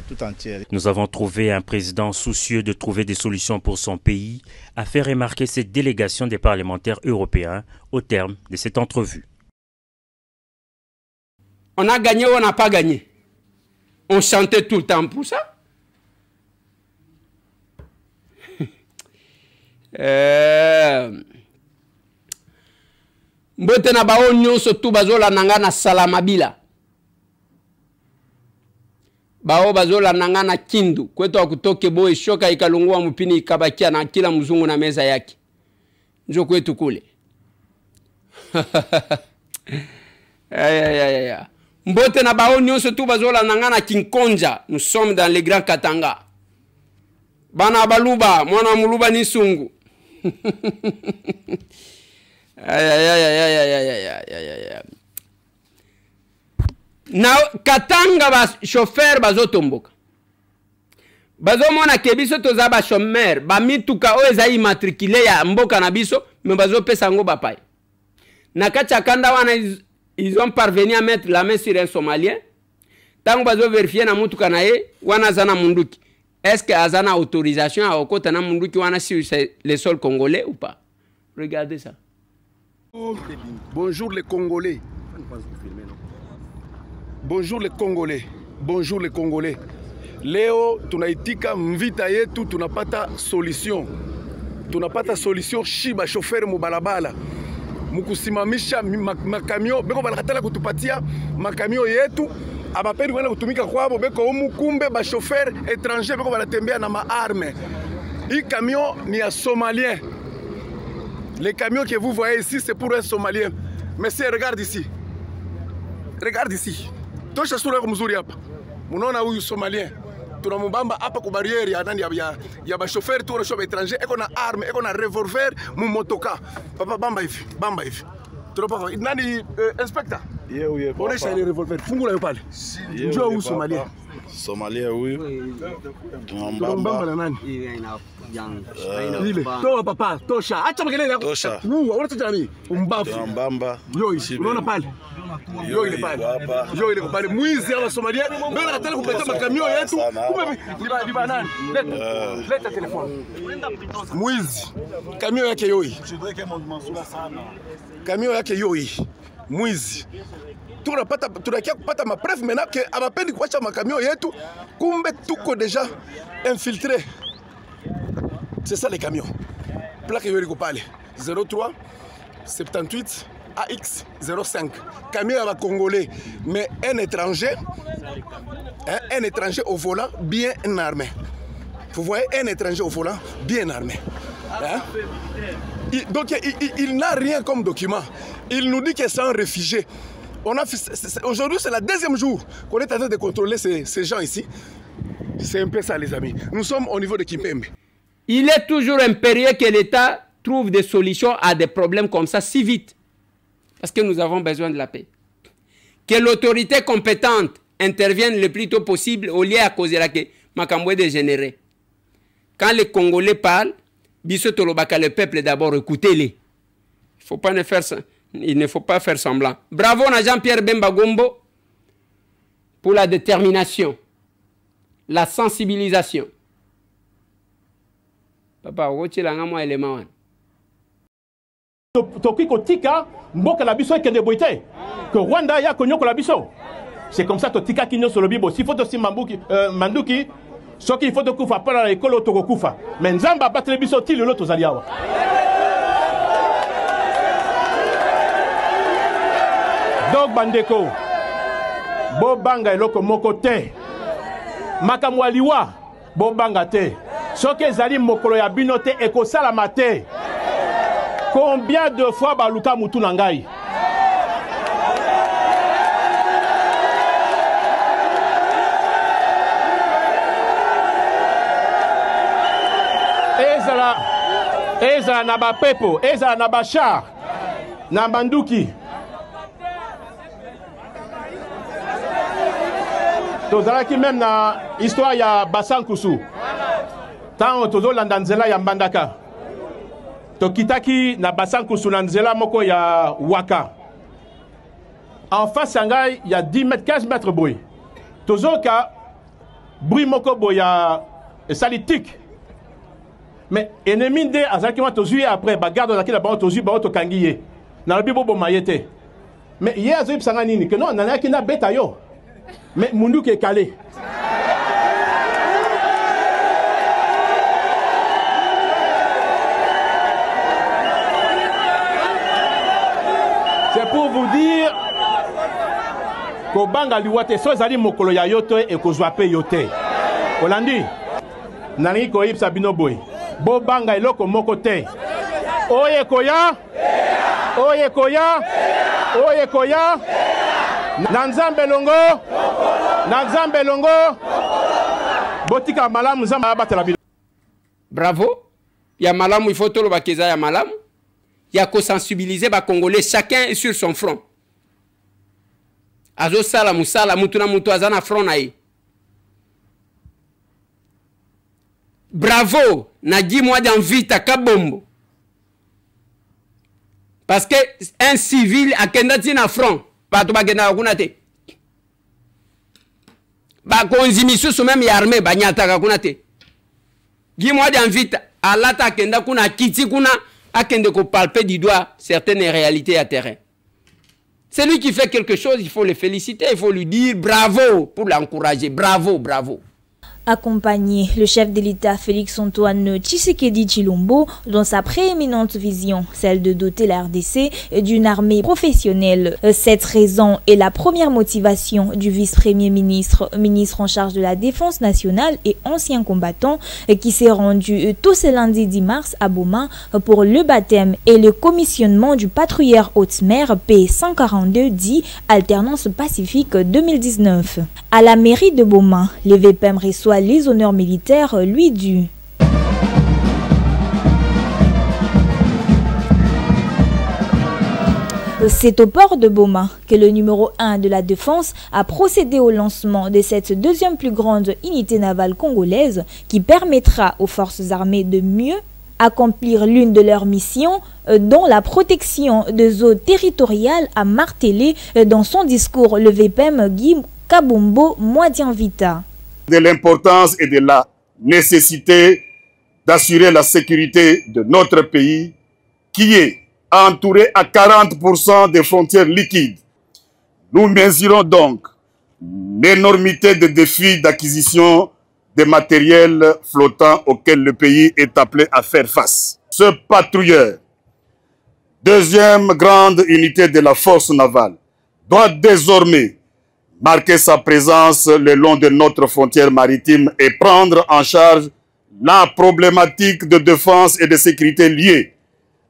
tout entière. Nous avons trouvé un président soucieux de trouver des solutions pour son pays, a fait remarquer cette délégation des parlementaires européens au terme de cette entrevue. On a gagné ou on n'a pas gagné? On chantait tout le temps pour ça. Mbote na bao nyonso tu bazola nanga na Salamabila. Bao bazola nanga na Kindu. Kwetu akutoke boe shoka ikalungua mpini ikabakia na kila mzungu na meza yake. Njo kwetu kule. Mbote na bao nyonso tu bazola nanga na Kinkonja. Nous sommes dans les grands Katanga. Bana baluba, mwana muluba ni sungu. Na Katanga ba chauffeur bazotomboka. Bazomona ke biso toza ba chômeur, ba mituka oyo eza immatriculé ya mboka na biso, mais bazopesa ngo bapai. Na kacha kanda wana ils ont parvenu à mettre la main sur un Somalien. Tango bazo vérifier na mutuka na ye, wana zana munduki. Est-ce que Azana a autorisation à Okotana Munduki wana sur les sols congolais ou pas? Regardez ça. Bonjour les Congolais. Bonjour les Congolais. Bonjour les Congolais. Leo tunaitika mvita yetu tunapata solution. Tunapata solution shiba chauffeur mubalabala. Mukusimamisha makamio beko banakatala kutupatia makamio yetu abapendi kwenda kutumika kwabo beko umukumbe ba chauffeur étranger beko banatembea na maarme. Hii camion ni ya Somalien. Les camions que vous voyez ici c'est pour un Somalien. Monsieur regarde ici. Regarde ici. Tosha sura yako mzuri hapa. Munaona huyu Somalien. Tunamubamba hapa kwa barriere ya nani ya ba chauffeur tu wanashoba étranger eko na arme, eko na revolver mu motoka. Papa bamba hivi, bamba hivi. Tunapa nani inspector? Yeye onesha ile revolver. Fungula hiyo pale. Njoo huyu Somalien. Somalia huyu. Tunambamba na nani? Ile. Toa papa, tosha. Acha makelele yako. Tosha. Unataka jamii. Umbafu. Tunambamba. Yoi, unaona pale? Yo ile pale. Yo ile pale. Mwizi ama Somalia. Mbona nataka kupeleka makamio yetu? Kumbe ni nani? Leta telefoni. Mwizi. Kamio yake yoi. Kamio yake yoi. Mwizi. Tunakia kupata mapreuve maintenant que abapendi kuacha makamio yetu kumbe tuko déjà infiltré. C'est ça les camions. Plaque yori ko pale 03 78 AX 05. Camion à Congolais, mais un étranger au volant bien armé. Vous voyez un étranger au volant bien armé. Hein? Donc il n'a rien comme document. Il nous dit que c'est un réfugié. Aujourd'hui, c'est le deuxième jour qu'on est en train de contrôler ces gens ici. C'est un peu ça, les amis. Nous sommes au niveau de Kimpembe. Il est toujours impérieux que l'État trouve des solutions à des problèmes comme ça si vite. Parce que nous avons besoin de la paix. Que l'autorité compétente intervienne le plus tôt possible au lieu à causer la que Makamboué dégénéré. Quand les Congolais parlent, Bisso Tolobaka, le peuple d'abord, écoutez-les. Il ne faut pas faire semblant. Bravo à Jean-Pierre Bemba Gombo pour la détermination, la sensibilisation. Papa, wote la ngamo élément. Toki kotika mboka la biso ekende boite que Rwanda ya konyo ko la biso. C'est comme ça totika kinyo solo bibo. Si faut aussi manduki soki il faut de kufa para la école to kufa. Mais nzamba battre biso ti le loto zaliawa. Donc bandeko bo banga eloko moko te makamwaliwa bo banga te soki ezali mokolo ya bino te ekosalama te. Combien de fois baluka mutu na ngai ezala na bapepo ezala na bachar na banduki tozalaki même na histoire ya Basankusu tant tozolanda nzela ya Mbandaka tokitaki na Basankusu na nzela moko ya Waka en face ya ngai ya 10 mètres 15 mètres boye tozoka bruit moko boye ya esalitique mais ennemi nde azalaki wana tozwi après bagarde ozalaki na bango tozwi bango tokangi ye nalobi boboma ye te mais ye azoyebisanga nini ke non nanayaki nabeta yo mais munduki ekale c'est pour vous dire kobanga liwa te so ezali mokolo ya yo te ekozwa pe yo te olandi nalingi koyebisa bino boye bobanga eloko moko te oye koya oye koya oye koya na nzambe longo botika malamu nzambe abatela bino. Bravo, ya malamu il faut toloba keza ya malamu ya ko sensibiliser ba Congolais, chacun est sur son front. Azo sala musala mutu na mutu azana front na ye. Bravo, na di moi d'envita kabombo. Parce que un civil a kendati na front, pas to bagena kuna te. Ba konzimisu so même ya armée ba nyata kuna te. Di moi d'envita alata kenda kuna kiti kuna akende ko palper du doigt certaines réalités à terrain. Celui qui fait quelque chose, il faut le féliciter, il faut lui dire bravo pour l'encourager. Bravo, bravo. Accompagner le chef de l'État Félix-Antoine Tshisekedi Tshilombo dans sa prééminente vision, celle de doter la RDC d'une armée professionnelle. Cette raison est la première motivation du vice-premier ministre, ministre en charge de la Défense nationale et ancien combattant, qui s'est rendu tôt ce lundi 10 mars à Boma pour le baptême et le commissionnement du patrouilleur haute-mer P142 dit Alternance Pacifique 2019. À la mairie de Boma, le VPM reçoit les honneurs militaires lui dus. C'est au port de Boma que le numéro 1 de la défense a procédé au lancement de cette deuxième plus grande unité navale congolaise qui permettra aux forces armées de mieux accomplir l'une de leurs missions, dont la protection des eaux territoriales, a martelé dans son discours le VPM Guy Kabombo Mwadianvita. De l'importance et de la nécessité d'assurer la sécurité de notre pays qui est entouré à 40% des frontières liquides. Nous mesurons donc l'énormité des défis d'acquisition des matériels flottants auxquels le pays est appelé à faire face. Ce patrouilleur, deuxième grande unité de la force navale, doit désormais marquer sa présence le long de notre frontière maritime et prendre en charge la problématique de défense et de sécurité liée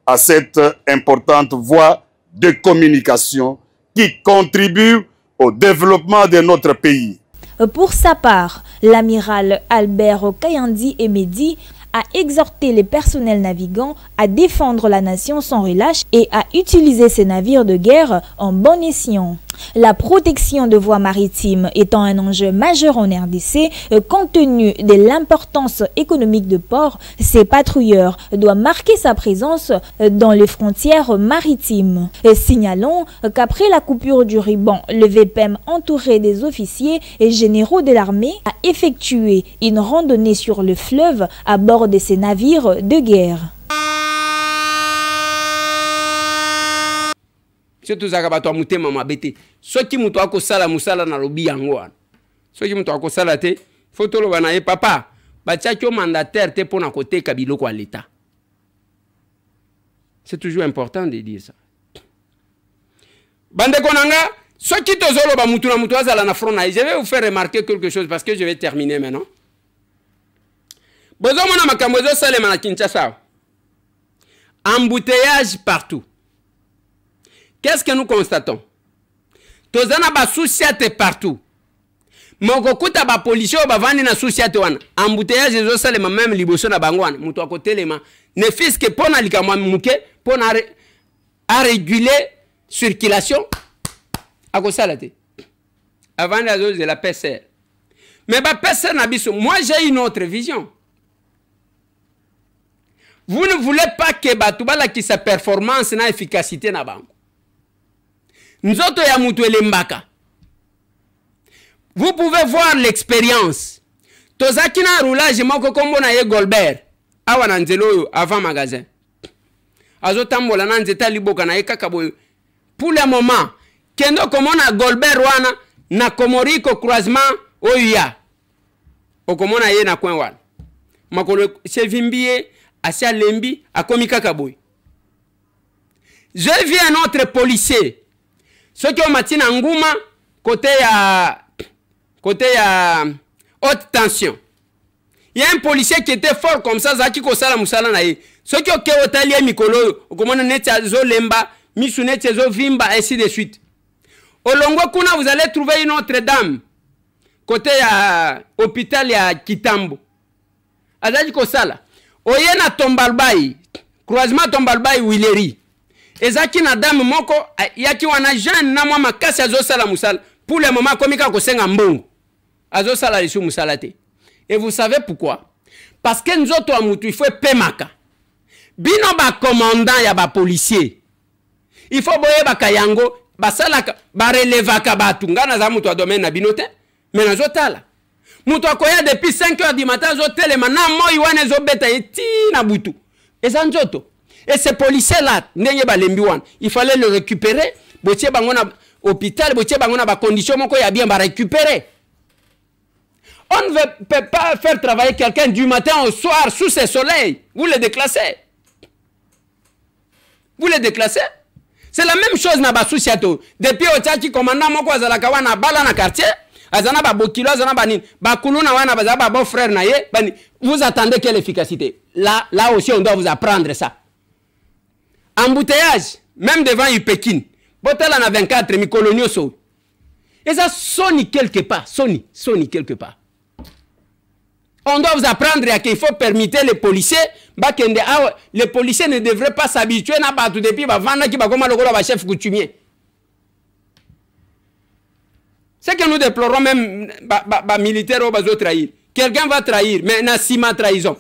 à cette importante voie de communication qui contribue au développement de notre pays. Pour sa part, l'amiral Albert Kayandi Emedi a exhorté les personnels navigants à défendre la nation sans relâche et à utiliser ces navires de guerre en bon escient. La protection de voies maritimes étant un enjeu majeur en RDC, compte tenu de l'importance économique de port, ces patrouilleurs doivent marquer sa présence dans les frontières maritimes. Signalons qu'après la coupure du ruban, le VPM entouré des officiers et généraux de l'armée a effectué une randonnée sur le fleuve à bord de ces navires de guerre. Surtout ça bato amute mama bete soki muto akosala musala na lobi yango wana soki muto akosala te faut lo bana ye papa batiaki mandataire te pona koteka biloko à l'état. C'est toujours important de dire ça. Bande konanga soki tozolo ba mutu na mutu azala na front na je vais vous faire remarquer quelque chose parce que je vais terminer maintenant. Bozo mona makambo zo salema na Kinshasa. Embouteillage partout. Qu'est-ce que nous constatons? Tozana ba souciate partout. Moko kuta ba policier ba vandi na souciate wana. Embouteillage zo salema même liboso na bangwana. Muto akotelema. Ne fiske pona likamwa muke pona à réguler circulation. Akosalate. Avant de la PCR. Mais ba PCR na biso, moi j'ai une autre vision. Vous ne voulez pas que batubala qui sa performance na efficacité na bango. Nzoto ya mutu elembaka. Vous pouvez voir l'expérience. Tozaki na roulage moko kombo na ye Golbert. Awa na nzelo avant magasin. Azo tambola na nzeta liboka na ye kaka boyo. Pour le moment, kendo komona Golbert wana na Komoriko croisement oya. Okomona ye na coin wana. Makolo sevimbie asia lembi akomi kaka boyo. Je vis un autre policier. Ceux qui ont matina nguma côté à haute tension. Il y a un policier qui était fort comme ça, zaki ko sala musala na ye. Ceux qui ont keotalie mikolo, okomona neti zo lemba, misu neti zo vimba ainsi de suite. Olongo kuna vous allez trouver une autre dame côté à hôpital ya Kitambo. Azaki ko sala. Oyena Tombalbayi, croisement Tombalbayi Wileri. Ezaki na dame moko yaki wana jeune na mwa makasi azo sala musala pour le moment komika ko senga mbongo azo sala lisu musala te. Et vous savez pourquoi? Parce que nzoto wa mutu il faut pemaka bino ba commandant ya ba policier il faut boye ba kayango ba sala ba relevaka batu ngana za mutu wa domaine na bino te mais nazo tala mutu akoya depuis 5 heures du matin zo telema na moi wana zo beta eti na butu eza nzoto. Et ces policiers-là, il fallait le récupérer, botie bango na hôpital, botie bango na ba condition moko ya bien ba récupérer. On ne peut pas faire travailler quelqu'un du matin au soir sous ce soleil. Vous le déclassez. Vous le déclassez. C'est la même chose na basousiato. Depuis au tchaki commandant moko azalaka wana bala na quartier, azana ba bokilo azana ba nini, ba kuluna wana bazaba ba bon frère na ye, bani vous attendez quelle efficacité? Là aussi on doit vous apprendre ça. Embouteillage, même devant Pékin. Botala na 24 mi colonio so. Et ça sonne quelque part, sonne quelque part. On doit vous apprendre qu'il faut permettre les policiers, les policiers ne devraient pas s'habituer à battre depuis vendre qui va comme le chef coutumier. C'est que nous déplorons même les militaires au bateau trahir. Quelqu'un va trahir, mais n'a sima trahison.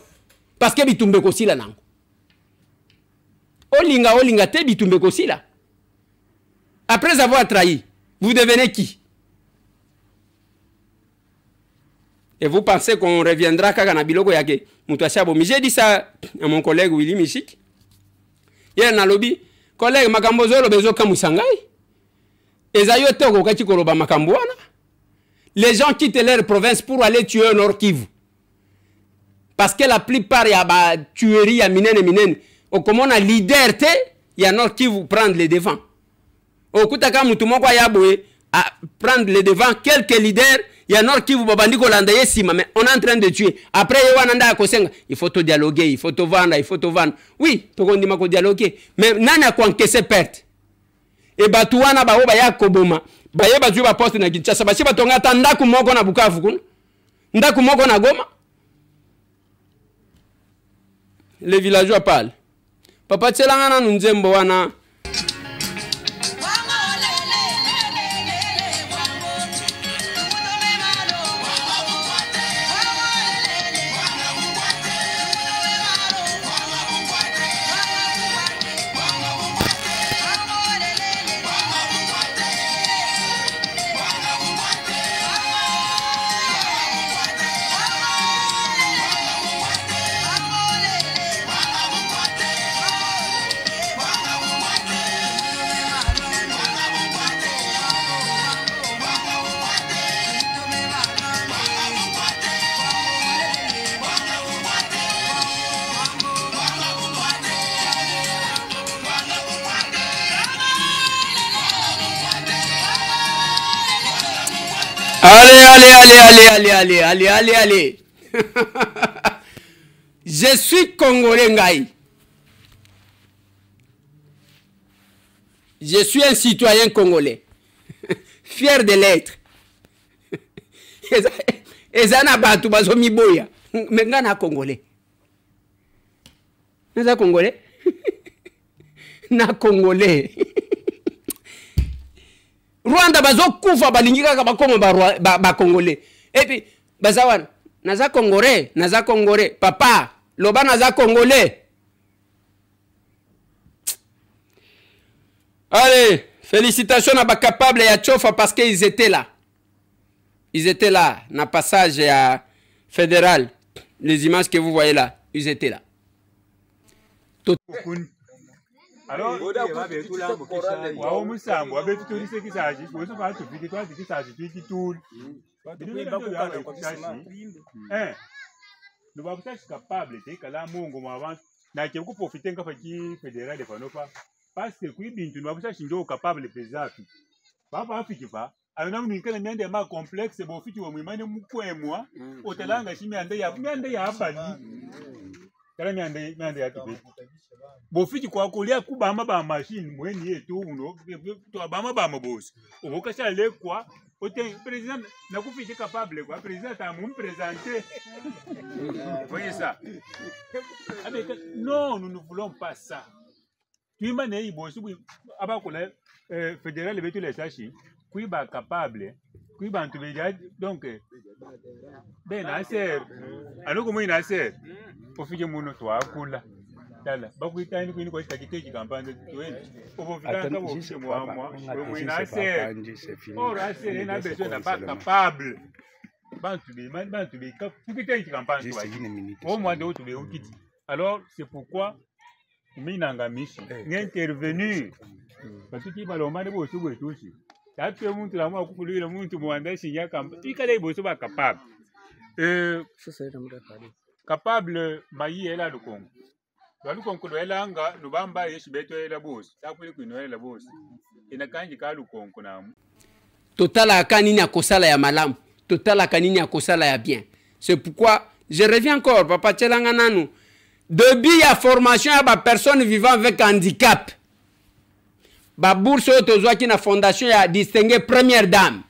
Parce que bitumbe kosi la nango. Olinga te bitumbe kosi la. Après avoir trahi, vous devenez qui? Et vous pensez qu'on reviendra quand on a biloko yake mutashabo. J'ai dit ça à mon collègue Willy Michik. Hier na lobby, collègue makambozolo bezo kamusangai. Ezayo toko kati koloba makambuana. Les gens quittent leur province pour aller tuer Nord Kivu. Parce que la plupart y a ba tuerie à minene. Au comme on a leader te, y a Nord Kivu prendre les devants. Au kutaka mutumoko yaboe à prendre les devants quelques leaders. Il y a Nord Kivu babandiko landaye sima, mais on est en train de tuer. Après, il faut te dialoguer, il faut te vendre, Oui, tu ko dialoguer. Mais nana ko encaisser perte. Et batuana ba oba ya koboma. Ba ye ba ju ba poste na Kinshasa, ba shiba tonga tanda ku moko na Bukavu kun. Ndaku moko na Goma. Les villageois parlent. Papa tselanga na nzembo wana. Allez. Je suis Congolais Ngaï. Je suis un citoyen congolais. Fier de l'être. Ezana batu bazomi boya. Mengana Congolais. Neza Congolais? Na Congolais. Rwanda bazo kufa balingika bakoma ba Congolais. Et puis bazawan naza Congolais, papa loba naza Congolais. Allez, félicitations à ba capable ya Tchofa parce qu'ils étaient là. Ils étaient là, na passage à fédéral. Les images que vous voyez là, ils étaient là. Alors, bofiti kwa kolia kubama ba machine mweni yetu uno to abama ba mabosi oboka chale kwa ote président na kufiti capable kwa président ta mu présenter. Voyez ça. Avec non, nous ne voulons pas ça. Tu imane ibosi abakola fédéral betu les sachi kui ba capable kui ba ntubeja donc ben aser alors comment il aser ofike muno to akula dala bakuitani kwini kwa takiteki kampande tuende ofika kama ofike mwa mwina aser or aser na besoin na pas capable bantu be tukiteki kampande tu au moins de tu be okiti. Alors c'est pourquoi minanga mishi n'intervenir batuki balomane bosu bwetushi tatwe muntu la mwa kufulira muntu muandashi nyaka tikale bosu ba capable capable mayi ela lukongo lukongo lwelanga lubamba yeshi beto ela bosu takwili kwino ela bosu ina kanji ka lukongo namu totala kanini akosala ya malamu totala kanini akosala ya bien. C'est pourquoi je reviens encore papa tchelanga nanu depuis la formation à ba personne vivant avec handicap ba bourse tozwa ki na fondation ya distinguer première dame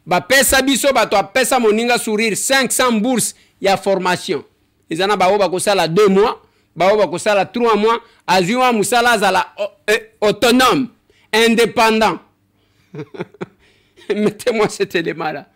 ba pesa biso ba to pesa moninga sourire 500 bourses ya formation ezana ba oba kosala 2 mois ba oba kosala 3 mois aziwa musala zala autonome indépendant. Mettez-moi cet élément là.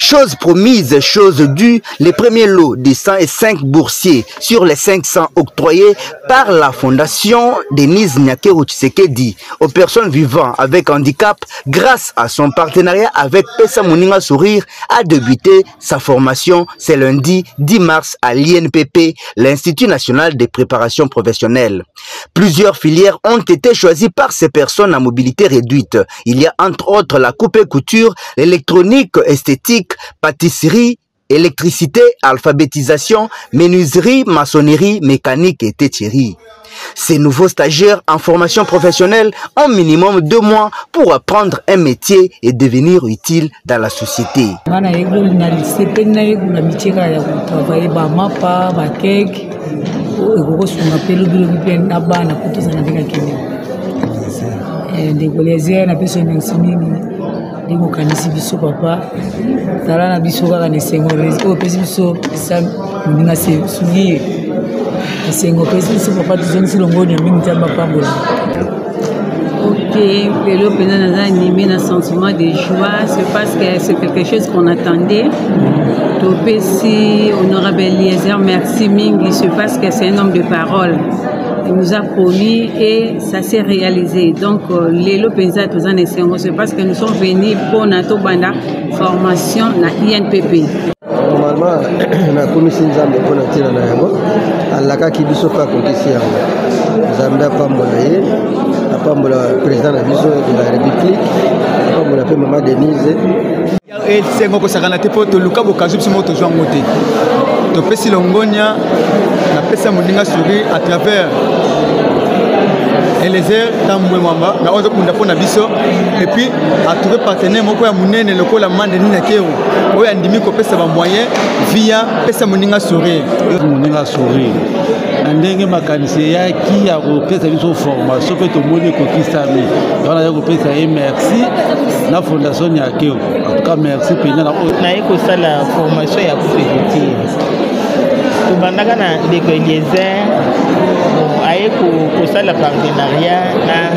Chose promise, chose due, les premiers lots de 105 boursiers sur les 500 octroyés par la fondation Denise Nyakeru Tshisekedi aux personnes vivant avec handicap grâce à son partenariat avec Pesa Moninga Sourire a débuté sa formation ce lundi 10 mars à l'INPP, l'Institut National de Préparation Professionnelle. Plusieurs filières ont été choisies par ces personnes à mobilité réduite. Il y a entre autres la coupe et couture, l'électronique esthétique, pâtisserie, électricité, alphabétisation, menuiserie, maçonnerie, mécanique et têterie. Ces nouveaux stagiaires en formation professionnelle ont minimum 2 mois pour apprendre un métier et devenir utile dans la société. Ndiko kanisi biso papa tala na biso kaka ne sengo o pesi biso sa muninga se sugi sengo pesi biso papa tuzoni silongoni ya mingi tamba pambola. Ok, lelo pena naza animé na sentiment de joie, c'est parce que c'est quelque chose qu'on attendait. Topesi honorable Eliezer, merci mingi, c'est parce que c'est un homme de parole. Il nous a promis et ça s'est réalisé. Donc, les Lopeza, c'est parce que nous sommes venus pour notre formation na INPP. Normalement, na commission Nzambe pour notre tira na yango, alaka ki biso ka kokisi yango. Nzambe pambola ye, pambola président na biso de la République, pambola pe maman Denise. Et c'est ngoko sakana te po to luka bokazu biso moto jwa ngote. To pesi longonya na pesa Moninga Sourire à travers Eliezer Tambwe Mwamba na ozo kunda pona biso et puis à trouver partenaire moko ya munene lokola Mandeni Nyakeru oyo andimi ko pesa ba moyen via pesa Moninga Sourire. Moninga Sourire ndenge makanisi ya ki ya ko pesa biso formation pe to moni ko kisami on a ko pesa et merci la fondation Nyakeru. En tout cas merci pena na eko sala formation ya couture. Tubandaka na ndeko Eliezer aye kosala partenariat na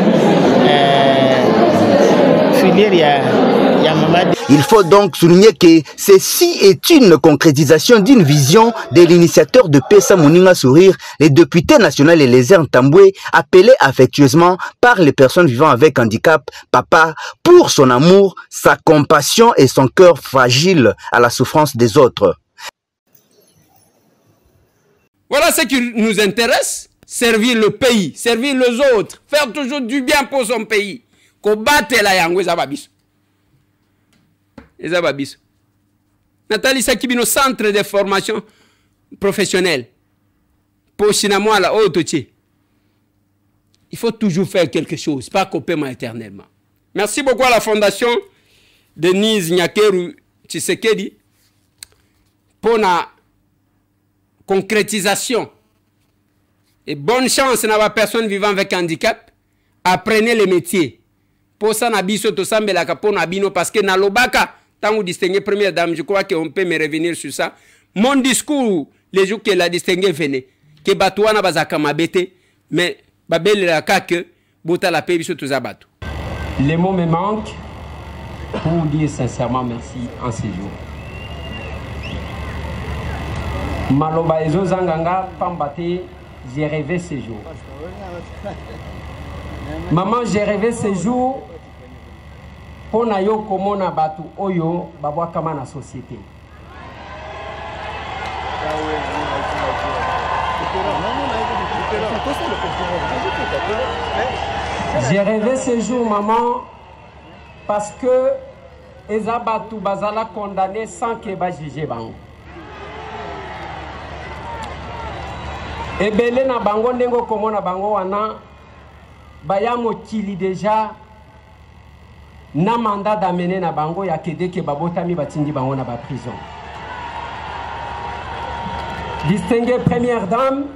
filière ya Mamadi. Il faut donc souligner que ceci est une concrétisation d'une vision de l'initiateur de Pesa Moninga Sourire, le député national Eliezer Tambwe, appelé affectueusement par les personnes vivant avec handicap, papa, pour son amour, sa compassion et son cœur fragile à la souffrance des autres. Voilà ce qui nous intéresse, servir le pays, servir les autres, faire toujours du bien pour son pays. Combattre la yango ezababiso. Ezababiso. Nathalie Sakibino, centre de formation professionnelle. Pour Sinamwa la haute. Il faut toujours faire quelque chose, pas couper éternellement. Merci beaucoup à la fondation Denise Nyakeru Tshisekedi pour la concrétisation. Et bonne chance à la personne vivant avec handicap. Apprenez le métier. Pour ça, nabiso to sambe la kapo nabino parce que na lobaka tant vous distinguez première dame, je crois qu'on peut me revenir sur ça. Mon discours, les jours qu'elle a distingué venez, que batouana bazaka mabete, mais babel la que bota la paix biso to zabatu. Les mots me manquent pour vous dire sincèrement merci en ces jours. Maloba ezo zanganga pambate, j'ai rêvé ces jours. Maman, j'ai rêvé ces jours pour na yo komona batu oyo babwa kama na société. J'ai rêvé ce jour, maman, parce que Ezabatu Bazala condamné sans que ba juger bango. Ebele na bango ndengo komona bango wana baya mokili déjà na mandat d'amener na bango ya kede ke babotami batindi bango na ba prison. Distinguée première dame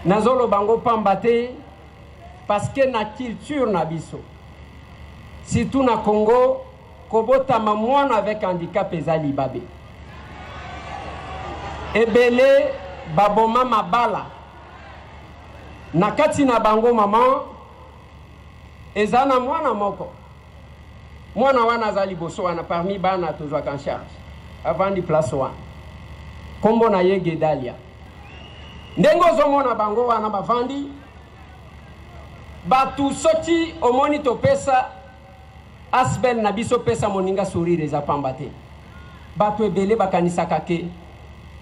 nazolo bango pambate parce que na culture na biso surtout na Congo kobotama mwana avec handicap ezali babe ebele baboma mabala na kati na bango maman ezana mwana moko mwana wana azali boso wana parmi bana tozwa en charge avant di place wana kombo na ye Gedalia ndengo zomona bango wana bavandi batu soti omoni topesa asbel na biso pesa moninga sourire eza pamba te batu ebele bakanisaka ke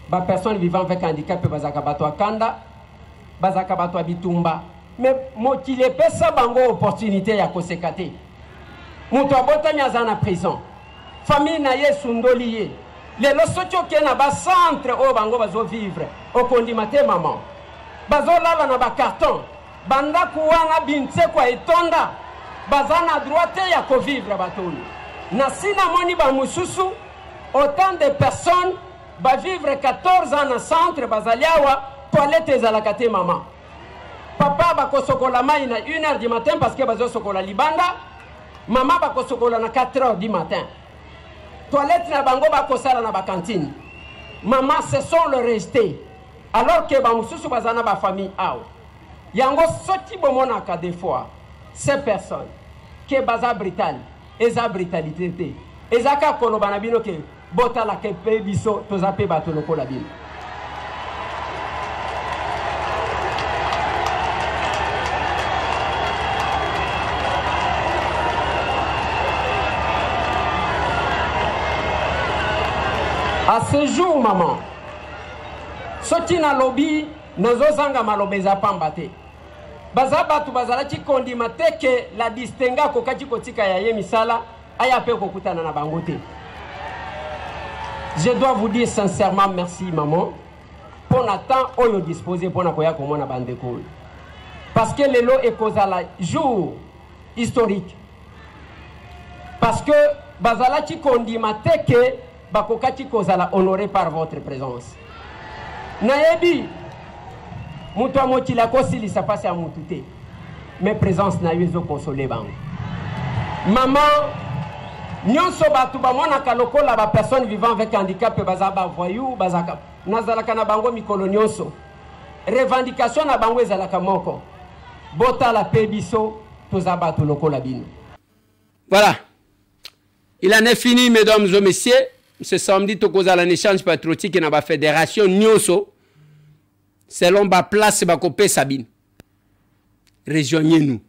ba personne vivant avec handicap bazaka bato akanda bazaka bato bitumba mais mokile pesa bango opportunité ya koseka te muto abotami aza na prison famille na ye sundoli ye lelo soki oke na bacentre oyo bango bazovivre okondima te maman bazolala na bacarton bandako wana bintsekwa etonda baza na droit te ya kovivre bato oyo na sina moni bamosusu autant de personnes bavivre 14 ans na centre bazali awa toilette ezalaka te maman papa bakosokola mai na 1h du matin parce que bazosokola libanda maman bakosokola na 4h du matin toilette na bango bakosala na bakantine maman ce sont le resté alors que bamosusu baza na bafamille awa yango soki bomonaka des fois ces personnes ke baza brutal eza brutalité te ezaka koloba na bino ke botala ke pe biso toza pe bato lokola bino à ce jour maman soki na lobi nazozanga maloba eza pamba te baza batu bazalaki kondima te ke la distinga kokaki kotika ya ye misala aya pe kokutana na bango te. Je dois vous dire sincèrement merci maman pour le temps oyo disposé pour nakoya komona bandeko parce que lelo ekozala jour historique parce que bazalaki kondima te ke bakokaki kozala honoré par votre présence nayebi mutu amokili akosilisa pasi ya mutu te mais présence na yo ezokonsole bango maman nyonso batu bamonaka lokola ba personne vivant avec handicap baza ba voyou bazaka nazalaka na bango mikolo nyonso revendication na bango ezalaka moko botala pe biso toza batu lokola bino. Voilà, il en est fini mesdames et messieurs. Ce samedi tokozala un échange patriotique na ba fédération nyonso selon ba place ba kopé Sabine. Rejoignez-nous.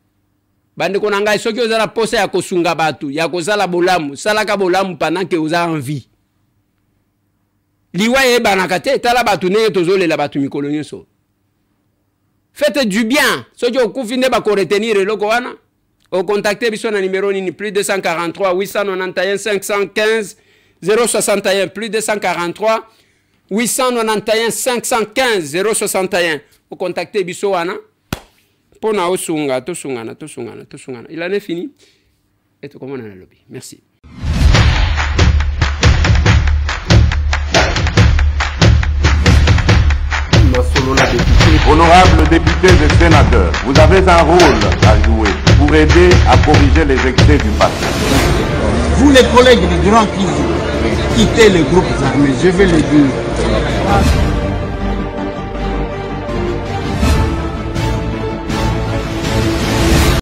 Bande ko nanga soki ozala posa ya kosunga batu ya kozala bolamu salaka bolamu pendant que oza en vie. Liwa ye banaka te tala batu ne tozolela batu mikolo nyonso. Faites du bien. Soki okufi nde ba ko retenir eloko wana. Au contacter biso na numéro nini plus 243 891 515 061 plus 243 891 515 061 au contacter biso wana pona osunga tosungana. Il en est fini et tout comment on a le lobby. Merci. Honorables députés et sénateurs, vous avez un rôle à jouer pour aider à corriger les excès du passé. Vous les collègues des grands qui quittez les groupes armés, je vais le dire.